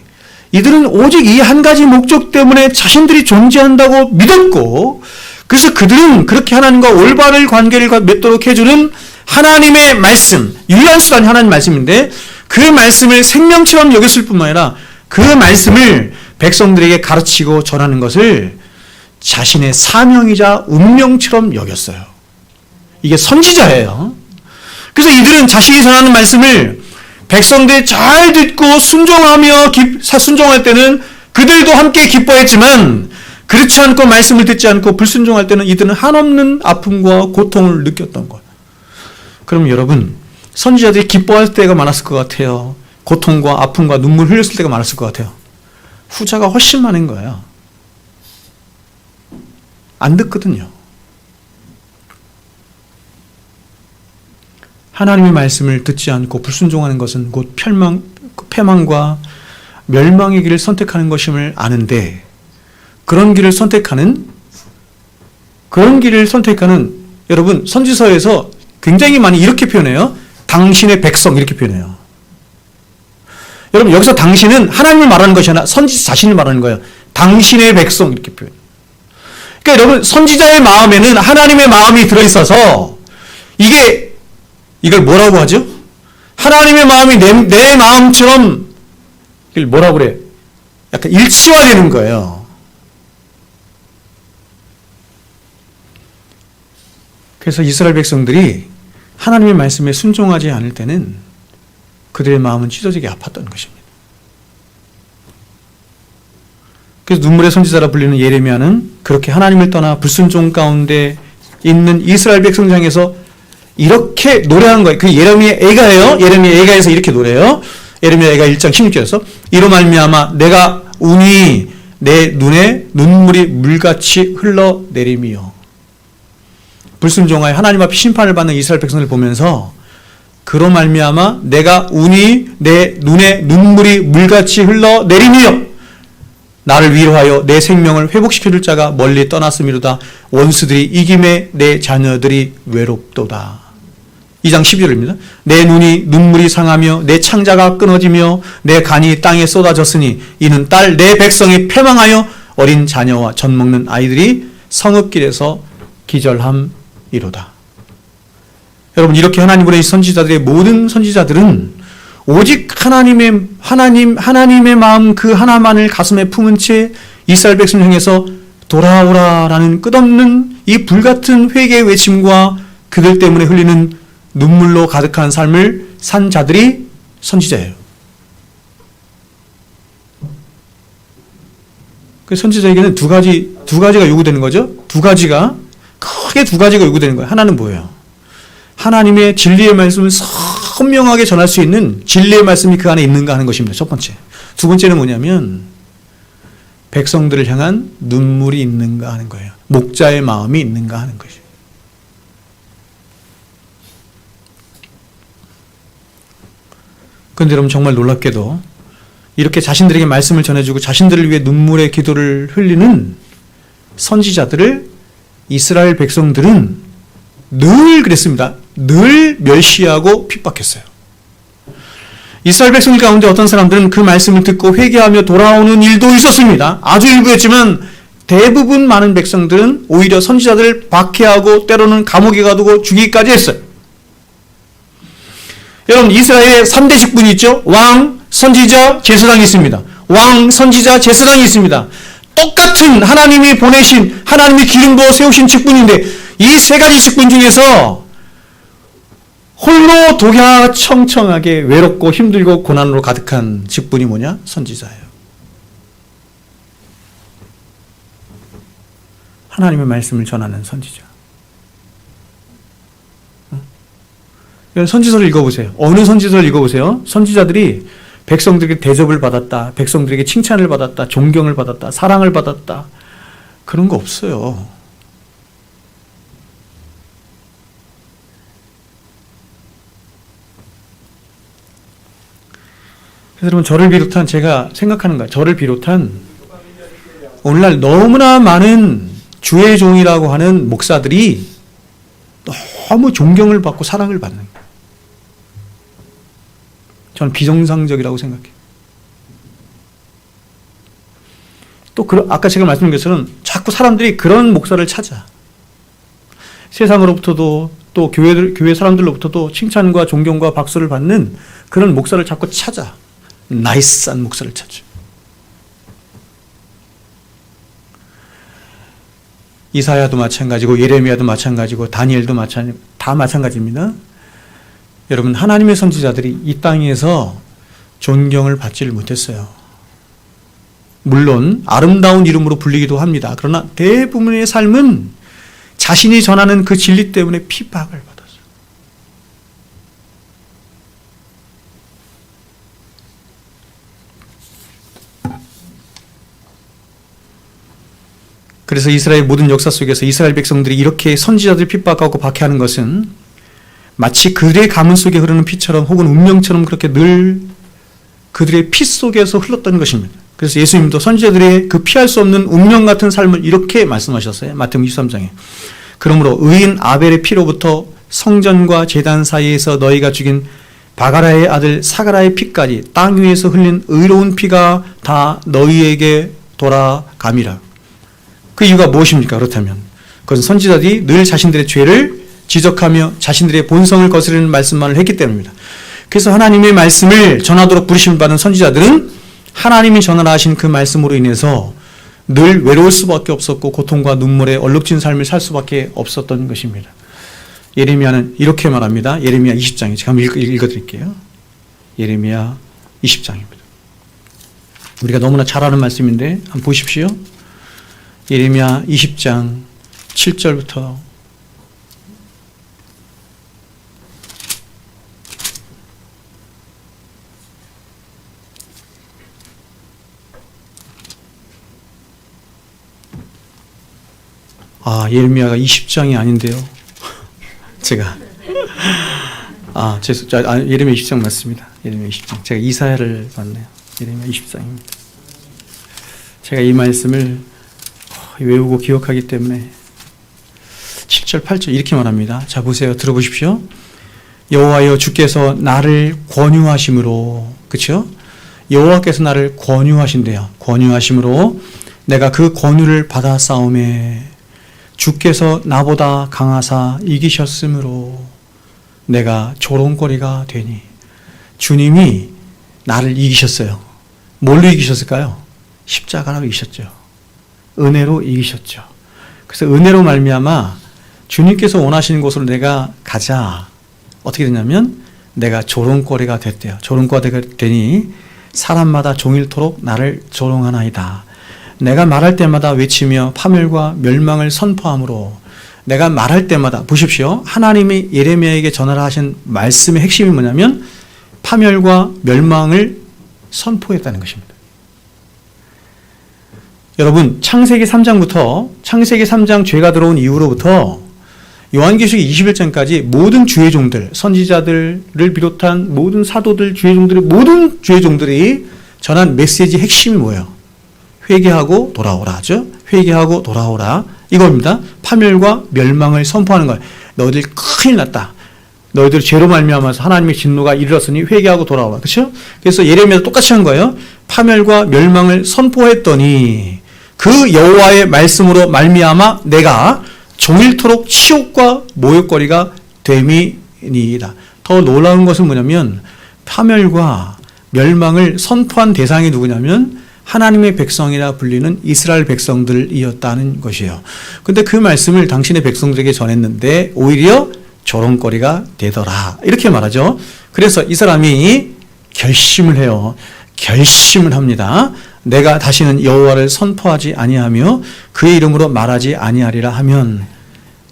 이들은 오직 이 한 가지 목적 때문에 자신들이 존재한다고 믿었고 그래서 그들은 그렇게 하나님과 올바른 관계를 맺도록 해주는 하나님의 말씀, 유일한 수단이 하나님 말씀인데 그 말씀을 생명처럼 여겼을 뿐만 아니라 그 말씀을 백성들에게 가르치고 전하는 것을 자신의 사명이자 운명처럼 여겼어요. 이게 선지자예요. 그래서 이들은 자신이 전하는 말씀을 백성들이 잘 듣고 순종하며 순종할 때는 그들도 함께 기뻐했지만 그렇지 않고 말씀을 듣지 않고 불순종할 때는 이들은 한없는 아픔과 고통을 느꼈던 거예요. 그럼 여러분 선지자들이 기뻐할 때가 많았을 것 같아요? 고통과 아픔과 눈물 흘렸을 때가 많았을 것 같아요? 후자가 훨씬 많은 거예요. 안 듣거든요. 하나님의 말씀을 듣지 않고 불순종하는 것은 곧 패망과 멸망의 길을 선택하는 것임을 아는데 그런 길을 선택하는 여러분 선지서에서 굉장히 많이 이렇게 표현해요. 당신의 백성 이렇게 표현해요. 여러분 여기서 당신은 하나님을 말하는 것이 아니라 선지자 자신을 말하는 거예요. 당신의 백성 이렇게 표현. 그러니까 여러분 선지자의 마음에는 하나님의 마음이 들어있어서 이걸 뭐라고 하죠? 하나님의 마음이 내 마음처럼 이걸 뭐라고 그래? 약간 일치화되는 거예요. 그래서 이스라엘 백성들이 하나님의 말씀에 순종하지 않을 때는 그들의 마음은 찢어지게 아팠던 것입니다. 그래서 눈물의 선지자라 불리는 예레미야는 그렇게 하나님을 떠나 불순종 가운데 있는 이스라엘 백성 중에서 이렇게 노래한 거예요. 그 예레미야 애가예요. 예레미야 애가에서 이렇게 노래해요. 예레미야 애가 1장 16절에서 이로 말미암아 내가 운이 내 눈에 눈물이 물같이 흘러내림이요. 불순종하여 하나님 앞에 심판을 받는 이스라엘 백성을 보면서 그로 말미암아 내가 운이 내 눈에 눈물이 물같이 흘러내림이요. 나를 위로하여 내 생명을 회복시켜줄 자가 멀리 떠났음이로다. 원수들이 이김에 내 자녀들이 외롭도다. 2장 12절입니다. 내 눈이 눈물이 상하며 내 창자가 끊어지며 내 간이 땅에 쏟아졌으니 이는 딸 내 백성이 패망하여 어린 자녀와 젖 먹는 아이들이 성읍길에서 기절함이로다. 여러분, 이렇게 하나님 보내신 선지자들의 모든 선지자들은 오직 하나님의 마음 그 하나만을 가슴에 품은 채 이스라엘 백성을 향해서 돌아오라라는 끝없는 이 불같은 회개의 외침과 그들 때문에 흘리는 눈물로 가득한 삶을 산 자들이 선지자예요. 그 선지자에게는 두 가지가 요구되는 거죠. 크게 두 가지가 요구되는 거예요. 하나는 뭐예요? 하나님의 진리의 말씀을 선명하게 전할 수 있는 진리의 말씀이 그 안에 있는가 하는 것입니다. 첫 번째. 두 번째는 뭐냐면 백성들을 향한 눈물이 있는가 하는 거예요. 목자의 마음이 있는가 하는 것이에요. 그런데 여러분, 정말 놀랍게도 이렇게 자신들에게 말씀을 전해주고 자신들을 위해 눈물의 기도를 흘리는 선지자들을 이스라엘 백성들은 늘 그랬습니다. 늘 멸시하고 핍박했어요. 이스라엘 백성들 가운데 어떤 사람들은 그 말씀을 듣고 회개하며 돌아오는 일도 있었습니다. 아주 일부였지만 대부분 많은 백성들은 오히려 선지자들을 박해하고 때로는 감옥에 가두고 죽이기까지 했어요. 여러분, 이스라엘에 3대 직분이 있죠. 왕, 선지자, 제사장이 있습니다. 왕, 선지자, 제사장이 있습니다. 똑같은 하나님이 보내신, 하나님이 기름 부어 세우신 직분인데 이 세 가지 직분 중에서 홀로 독야청청하게 외롭고 힘들고 고난으로 가득한 직분이 뭐냐? 선지자예요. 하나님의 말씀을 전하는 선지자. 선지서를 읽어보세요. 어느 선지서를 읽어보세요. 선지자들이 백성들에게 대접을 받았다, 백성들에게 칭찬을 받았다, 존경을 받았다, 사랑을 받았다, 그런 거 없어요. 그래서 여러분, 저를 비롯한, 제가 생각하는 거예요. 저를 비롯한 오늘날 너무나 많은 주의 종이라고 하는 목사들이 너무 존경을 받고 사랑을 받는 거예요. 저는 비정상적이라고 생각해요. 또 아까 제가 말씀드린 것처럼 자꾸 사람들이 그런 목사를 찾아. 세상으로부터도 또 교회 사람들로부터도 칭찬과 존경과 박수를 받는 그런 목사를 자꾸 찾아. 나이스한 목사를 찾죠. 이사야도 마찬가지고 예레미야도 마찬가지고 다니엘도 다 마찬가지입니다. 여러분, 하나님의 선지자들이 이 땅에서 존경을 받지를 못했어요. 물론 아름다운 이름으로 불리기도 합니다. 그러나 대부분의 삶은 자신이 전하는 그 진리 때문에 핍박을 받았어요. 그래서 이스라엘 모든 역사 속에서 이스라엘 백성들이 이렇게 선지자들 핍박하고 박해하는 것은 마치 그들의 가문 속에 흐르는 피처럼 혹은 운명처럼 그렇게 늘 그들의 피 속에서 흘렀던 것입니다. 그래서 예수님도 선지자들의 그 피할 수 없는 운명 같은 삶을 이렇게 말씀하셨어요. 마태복음 23장에. 그러므로 의인 아벨의 피로부터 성전과 제단 사이에서 너희가 죽인 바가라의 아들 사가라의 피까지 땅 위에서 흘린 의로운 피가 다 너희에게 돌아감이라. 그 이유가 무엇입니까? 그렇다면 그것은 선지자들이 늘 자신들의 죄를 지적하며 자신들의 본성을 거스르는 말씀만을 했기 때문입니다. 그래서 하나님의 말씀을 전하도록 부르심 받은 선지자들은 하나님이 전하신 그 말씀으로 인해서 늘 외로울 수밖에 없었고 고통과 눈물에 얼룩진 삶을 살 수밖에 없었던 것입니다. 예레미야는 이렇게 말합니다. 예레미야 20장에 제가 한번 읽어드릴게요. 예레미야 20장입니다. 우리가 너무나 잘 아는 말씀인데 한번 보십시오. 예레미야 20장 7절부터 예레미야가 20장이 아닌데요. 제가 예레미야 20장 맞습니다. 예레미야 20장. 제가 이사야를 봤네요. 예레미야 20장입니다. 제가 이 말씀을 외우고 기억하기 때문에 7절 8절 이렇게 말합니다. 자, 보세요. 들어보십시오. 여호와여, 주께서 나를 권유하심으로, 그렇죠? 여호와께서 나를 권유하신대요. 권유하심으로 내가 그 권유를 받아 싸움에 주께서 나보다 강하사 이기셨으므로 내가 조롱거리가 되니. 주님이 나를 이기셨어요. 뭘로 이기셨을까요? 십자가로 이기셨죠. 은혜로 이기셨죠. 그래서 은혜로 말미암아 주님께서 원하시는 곳으로 내가 가자. 어떻게 되냐면 내가 조롱거리가 됐대요. 조롱거리가 되니 사람마다 종일토록 나를 조롱하나이다. 내가 말할 때마다 외치며 파멸과 멸망을 선포함으로, 내가 말할 때마다, 보십시오. 하나님이 예레미야에게 전하신 말씀의 핵심이 뭐냐면 파멸과 멸망을 선포했다는 것입니다. 여러분, 창세기 3장부터, 창세기 3장 죄가 들어온 이후로부터 요한계시록 21장까지 모든 주의 종들, 선지자들을 비롯한 모든 사도들, 주의 종들이, 모든 주의 종들이 전한 메시지 핵심이 뭐예요? 회개하고 돌아오라 하죠. 회개하고 돌아오라. 이겁니다. 파멸과 멸망을 선포하는 거예요. 너희들 큰일 났다. 너희들 죄로 말미암아서 하나님의 진노가 이르렀으니 회개하고 돌아오라. 그렇죠? 그래서 예레미야도 똑같이 한 거예요. 파멸과 멸망을 선포했더니 그 여호와의 말씀으로 말미암아 내가 종일토록 치욕과 모욕거리가 됨이니이다. 더 놀라운 것은 뭐냐면 파멸과 멸망을 선포한 대상이 누구냐면 하나님의 백성이라 불리는 이스라엘 백성들이었다는 것이에요. 근데 그 말씀을 당신의 백성들에게 전했는데 오히려 조롱거리가 되더라. 이렇게 말하죠. 그래서 이 사람이 결심을 해요. 결심을 합니다. 내가 다시는 여호와를 선포하지 아니하며 그의 이름으로 말하지 아니하리라 하면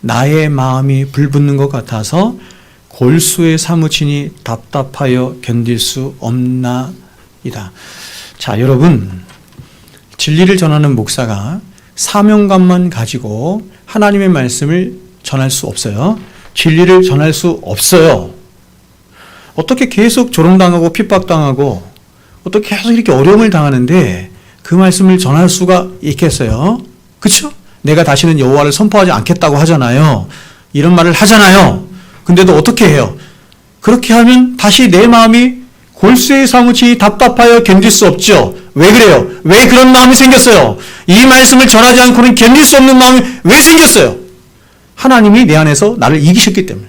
나의 마음이 불붙는 것 같아서 골수에 사무치니 답답하여 견딜 수 없나이다. 자, 여러분, 진리를 전하는 목사가 사명감만 가지고 하나님의 말씀을 전할 수 없어요. 진리를 전할 수 없어요. 어떻게 계속 조롱당하고 핍박당하고 어떻게 계속 이렇게 어려움을 당하는데 그 말씀을 전할 수가 있겠어요? 그렇죠? 내가 다시는 여호와를 선포하지 않겠다고 하잖아요. 이런 말을 하잖아요. 근데도 어떻게 해요? 그렇게 하면 다시 내 마음이 골수에 사무치 답답하여 견딜 수 없죠. 왜 그래요? 왜 그런 마음이 생겼어요? 이 말씀을 전하지 않고는 견딜 수 없는 마음이 왜 생겼어요? 하나님이 내 안에서 나를 이기셨기 때문에.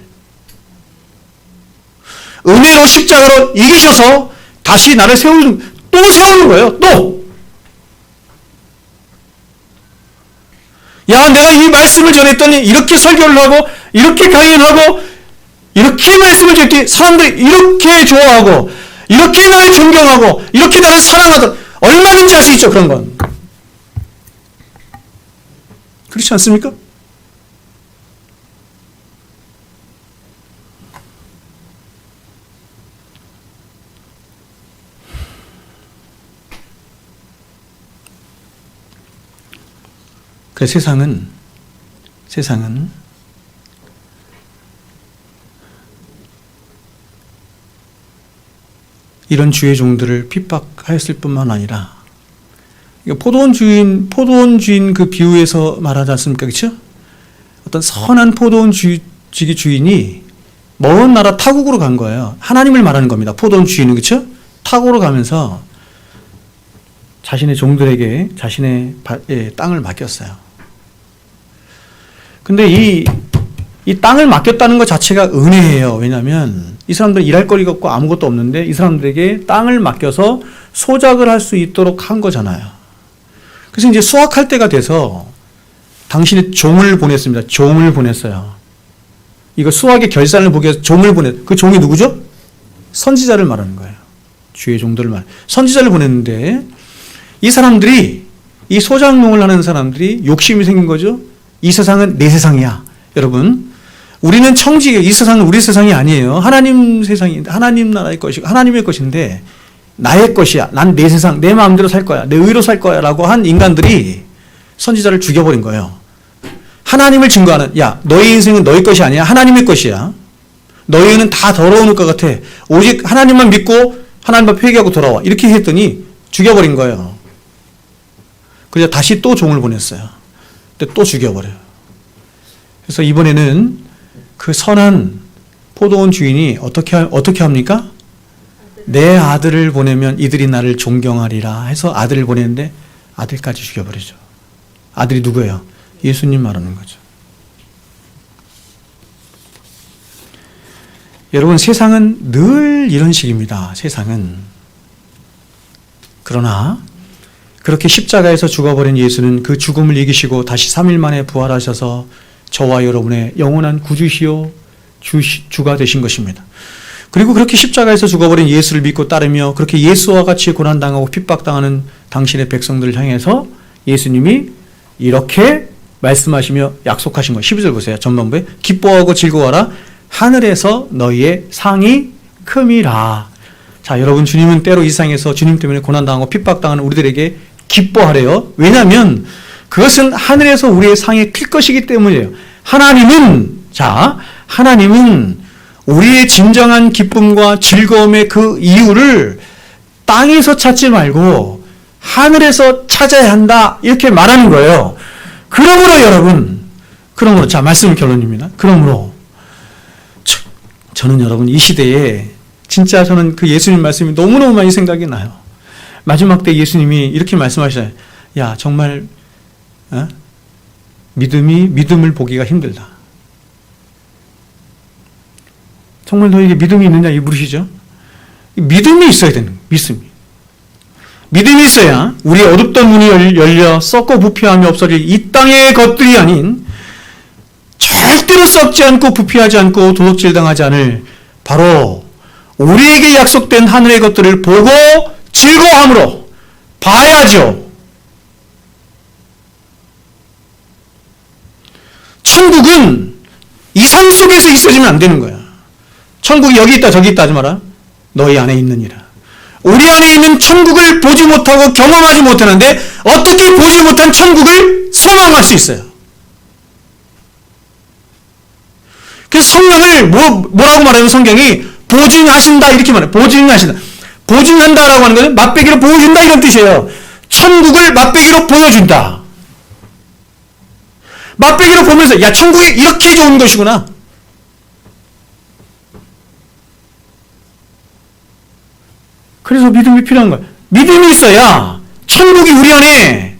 은혜로 십자가로 이기셔서 다시 나를 또 세우는 거예요. 또. 야, 내가 이 말씀을 전했더니 이렇게 설교를 하고 이렇게 강연하고 이렇게 말씀을 전했더니 사람들이 이렇게 좋아하고 이렇게 나를 존경하고 이렇게 나를 사랑하던, 얼마든지 할 수 있죠. 그런 건. 그렇지 않습니까? 그 세상은 이런 주의 종들을 핍박하였을 뿐만 아니라, 포도원 주인 그 비유에서 말하지 않습니까? 그렇죠? 어떤 선한 포도원 주인이 먼 나라 타국으로 간 거예요. 하나님을 말하는 겁니다. 포도원 주인은, 그렇죠? 타국으로 가면서 자신의 종들에게 자신의 땅을 맡겼어요. 근데 이 땅을 맡겼다는 것 자체가 은혜예요. 왜냐하면 이 사람들은 일할 거리가 없고 아무것도 없는데 이 사람들에게 땅을 맡겨서 소작을 할 수 있도록 한 거잖아요. 그래서 이제 수확할 때가 돼서 당신의 종을 보냈습니다. 종을 보냈어요. 이거 수확의 결산을 보기 위해서 종을 그 종이 누구죠? 선지자를 말하는 거예요. 주의 종들을 선지자를 보냈는데 이 사람들이, 이 소작농을 하는 사람들이 욕심이 생긴 거죠. 이 세상은 내 세상이야. 여러분, 우리는 이 세상은 우리 세상이 아니에요. 하나님 세상이, 하나님 나라의 것이고 하나님의 것인데 나의 것이야. 난 내 세상, 내 마음대로 살 거야. 내 의로 살 거야. 라고 한 인간들이 선지자를 죽여버린 거예요. 하나님을 증거하는, 야, 너의 인생은 너의 것이 아니야. 하나님의 것이야. 너희는 다 더러운 것 같아. 오직 하나님만 믿고 하나님 앞에 회개하고 돌아와. 이렇게 했더니 죽여버린 거예요. 그래서 다시 또 종을 보냈어요. 근데 또 죽여버려요. 그래서 이번에는 그 선한 포도원 주인이 어떻게 합니까? 내 아들을 보내면 이들이 나를 존경하리라 해서 아들을 보냈는데 아들까지 죽여버리죠. 아들이 누구예요? 예수님 말하는 거죠. 여러분, 세상은 늘 이런 식입니다. 세상은. 그러나 그렇게 십자가에서 죽어버린 예수는 그 죽음을 이기시고 다시 3일 만에 부활하셔서 저와 여러분의 영원한 구주시요 주가 되신 것입니다. 그리고 그렇게 십자가에서 죽어버린 예수를 믿고 따르며 그렇게 예수와 같이 고난당하고 핍박당하는 당신의 백성들을 향해서 예수님이 이렇게 말씀하시며 약속하신 것. 12절 보세요. 전반부에 기뻐하고 즐거워하라. 하늘에서 너희의 상이 큼이라. 자, 여러분, 주님은 때로 이 세상에서 주님 때문에 고난당하고 핍박당하는 우리들에게 기뻐하래요. 왜냐하면 그것은 하늘에서 우리의 상이 클 것이기 때문이에요. 하나님은 우리의 진정한 기쁨과 즐거움의 그 이유를 땅에서 찾지 말고 하늘에서 찾아야 한다. 이렇게 말하는 거예요. 그러므로 여러분, 자, 말씀 결론입니다. 그러므로 저는 여러분 이 시대에 진짜 저는 그 예수님 말씀이 너무너무 많이 생각이 나요. 마지막 때 예수님이 이렇게 말씀하시잖아요. 야, 정말 믿음을 보기가 힘들다. 정말 너에게 믿음이 있느냐 이 물으시죠. 믿음이 있어야 되는 거예요. 믿음이 있어야 우리의 어둡던 문이 열려 썩고 부패함이 없어질 이 땅의 것들이 아닌 절대로 썩지 않고 부패하지 않고 도둑질 당하지 않을 바로 우리에게 약속된 하늘의 것들을 보고 즐거워함으로 봐야죠. 천국은 이상 속에서 있어지면 안 되는 거야. 천국이 여기 있다 저기 있다 하지 마라. 너희 안에 있느니라. 우리 안에 있는 천국을 보지 못하고 경험하지 못하는데 어떻게 보지 못한 천국을 소망할 수 있어요? 그래서 성령을 뭐라고 말하면 성경이 보증하신다 이렇게 말해요. 보증하신다. 보증한다라고 하는 것은 맛배기로 보여준다 이런 뜻이에요. 천국을 맛배기로 보여준다. 맛배기로 보면서 야, 천국이 이렇게 좋은 것이구나. 그래서 믿음이 필요한 거야. 믿음이 있어야 천국이 우리 안에,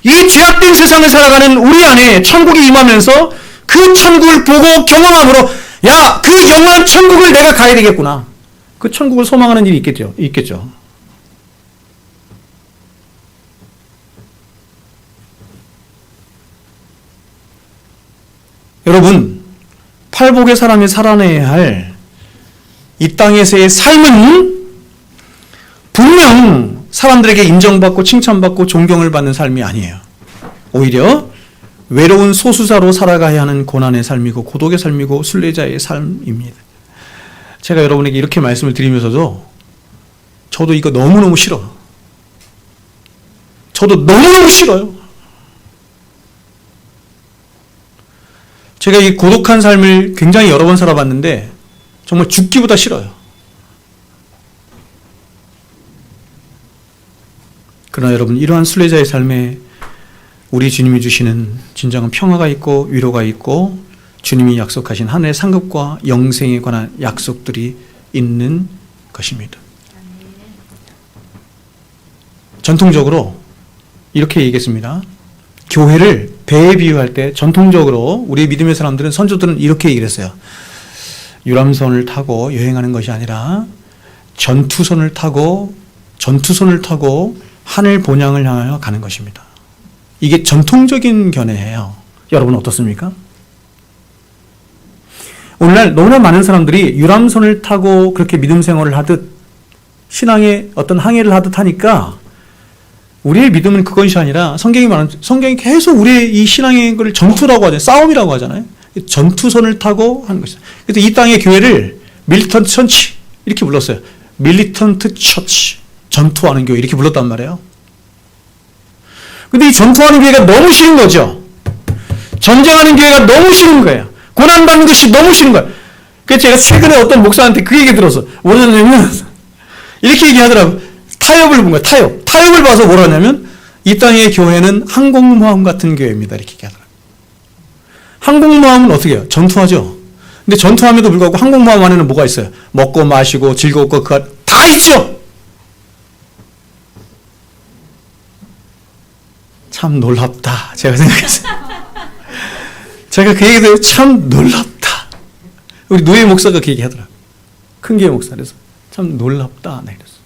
이 죄악된 세상을 살아가는 우리 안에 천국이 임하면서 그 천국을 보고 경험함으로 야, 그 영원한 천국을 내가 가야 되겠구나. 그 천국을 소망하는 일이 있겠죠. 여러분, 팔복의 사람이 살아내야 할 이 땅에서의 삶은 분명 사람들에게 인정받고 칭찬받고 존경을 받는 삶이 아니에요. 오히려 외로운 소수자로 살아가야 하는 고난의 삶이고 고독의 삶이고 순례자의 삶입니다. 제가 여러분에게 이렇게 말씀을 드리면서도 저도 이거 너무너무 싫어. 저도 너무너무 싫어요. 제가 이 고독한 삶을 굉장히 여러 번 살아봤는데 정말 죽기보다 싫어요. 그러나 여러분, 이러한 순례자의 삶에 우리 주님이 주시는 진정한 평화가 있고 위로가 있고 주님이 약속하신 하늘의 상급과 영생에 관한 약속들이 있는 것입니다. 전통적으로 이렇게 얘기했습니다. 교회를 배에 비유할 때 전통적으로 우리 믿음의 사람들은, 선조들은 이렇게 얘기를 했어요. 유람선을 타고 여행하는 것이 아니라 전투선을 타고 하늘 본향을 향하여 가는 것입니다. 이게 전통적인 견해예요. 여러분 어떻습니까? 오늘날 너무나 많은 사람들이 유람선을 타고 그렇게 믿음 생활을 하듯 신앙의 어떤 항해를 하듯 하니까 우리의 믿음은 그것이 아니라 성경이 계속 우리의 이 신앙의 걸 전투라고 하잖아요. 싸움이라고 하잖아요. 전투선을 타고 하는 것이죠. 그래서 이 땅의 교회를 밀리턴트 처치 이렇게 불렀어요. 밀리턴트 처치, 전투하는 교회 이렇게 불렀단 말이에요. 근데 이 전투하는 교회가 너무 싫은 거죠. 전쟁하는 교회가 너무 싫은 거예요. 고난받는 것이 너무 싫은 거예요. 그래서 제가 최근에 어떤 목사한테 그 얘기 들어서 뭐라 하냐면 이렇게 얘기하더라고요. 타협을 본 거예요. 타협. 타협을 봐서 뭐라 하냐면 이 땅의 교회는 항공모함 같은 교회입니다. 이렇게 얘기하더라고요. 항공모함은 어떻게 해요? 전투하죠. 근데 전투함에도 불구하고 항공모함 안에는 뭐가 있어요? 먹고 마시고 즐겁고 그 다 있죠. 참 놀랍다. 제가 생각했어요. 제가 그 얘기 들으면 참 놀랍다. 우리 노예 목사가 그 얘기 하더라고요. 큰 교회 목사. 그래서 참 놀랍다. 네, 그랬어요.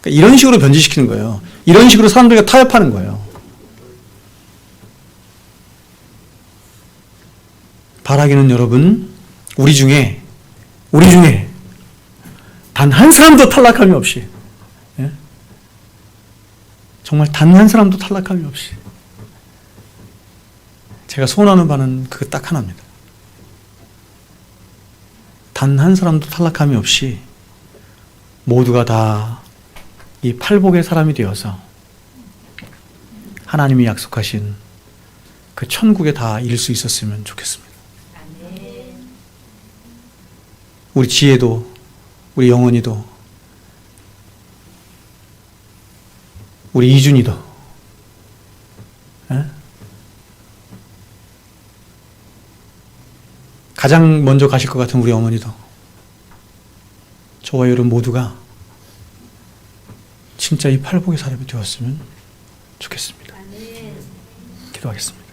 그러니까 이런 식으로 변질시키는 거예요. 이런 식으로 사람들과 타협하는 거예요. 바라기는 여러분, 우리 중에 단 한 사람도 탈락함이 없이, 예? 정말 단 한 사람도 탈락함이 없이, 제가 소원하는 바는 그거 딱 하나입니다. 단 한 사람도 탈락함이 없이 모두가 다 이 팔복의 사람이 되어서 하나님이 약속하신 그 천국에 다 이를 수 있었으면 좋겠습니다. 우리 지혜도, 우리 영원이도, 우리 이준이도, 에? 가장 먼저 가실 것 같은 우리 어머니도, 저와 여러분 모두가 진짜 이 팔복의 사람이 되었으면 좋겠습니다. 기도하겠습니다.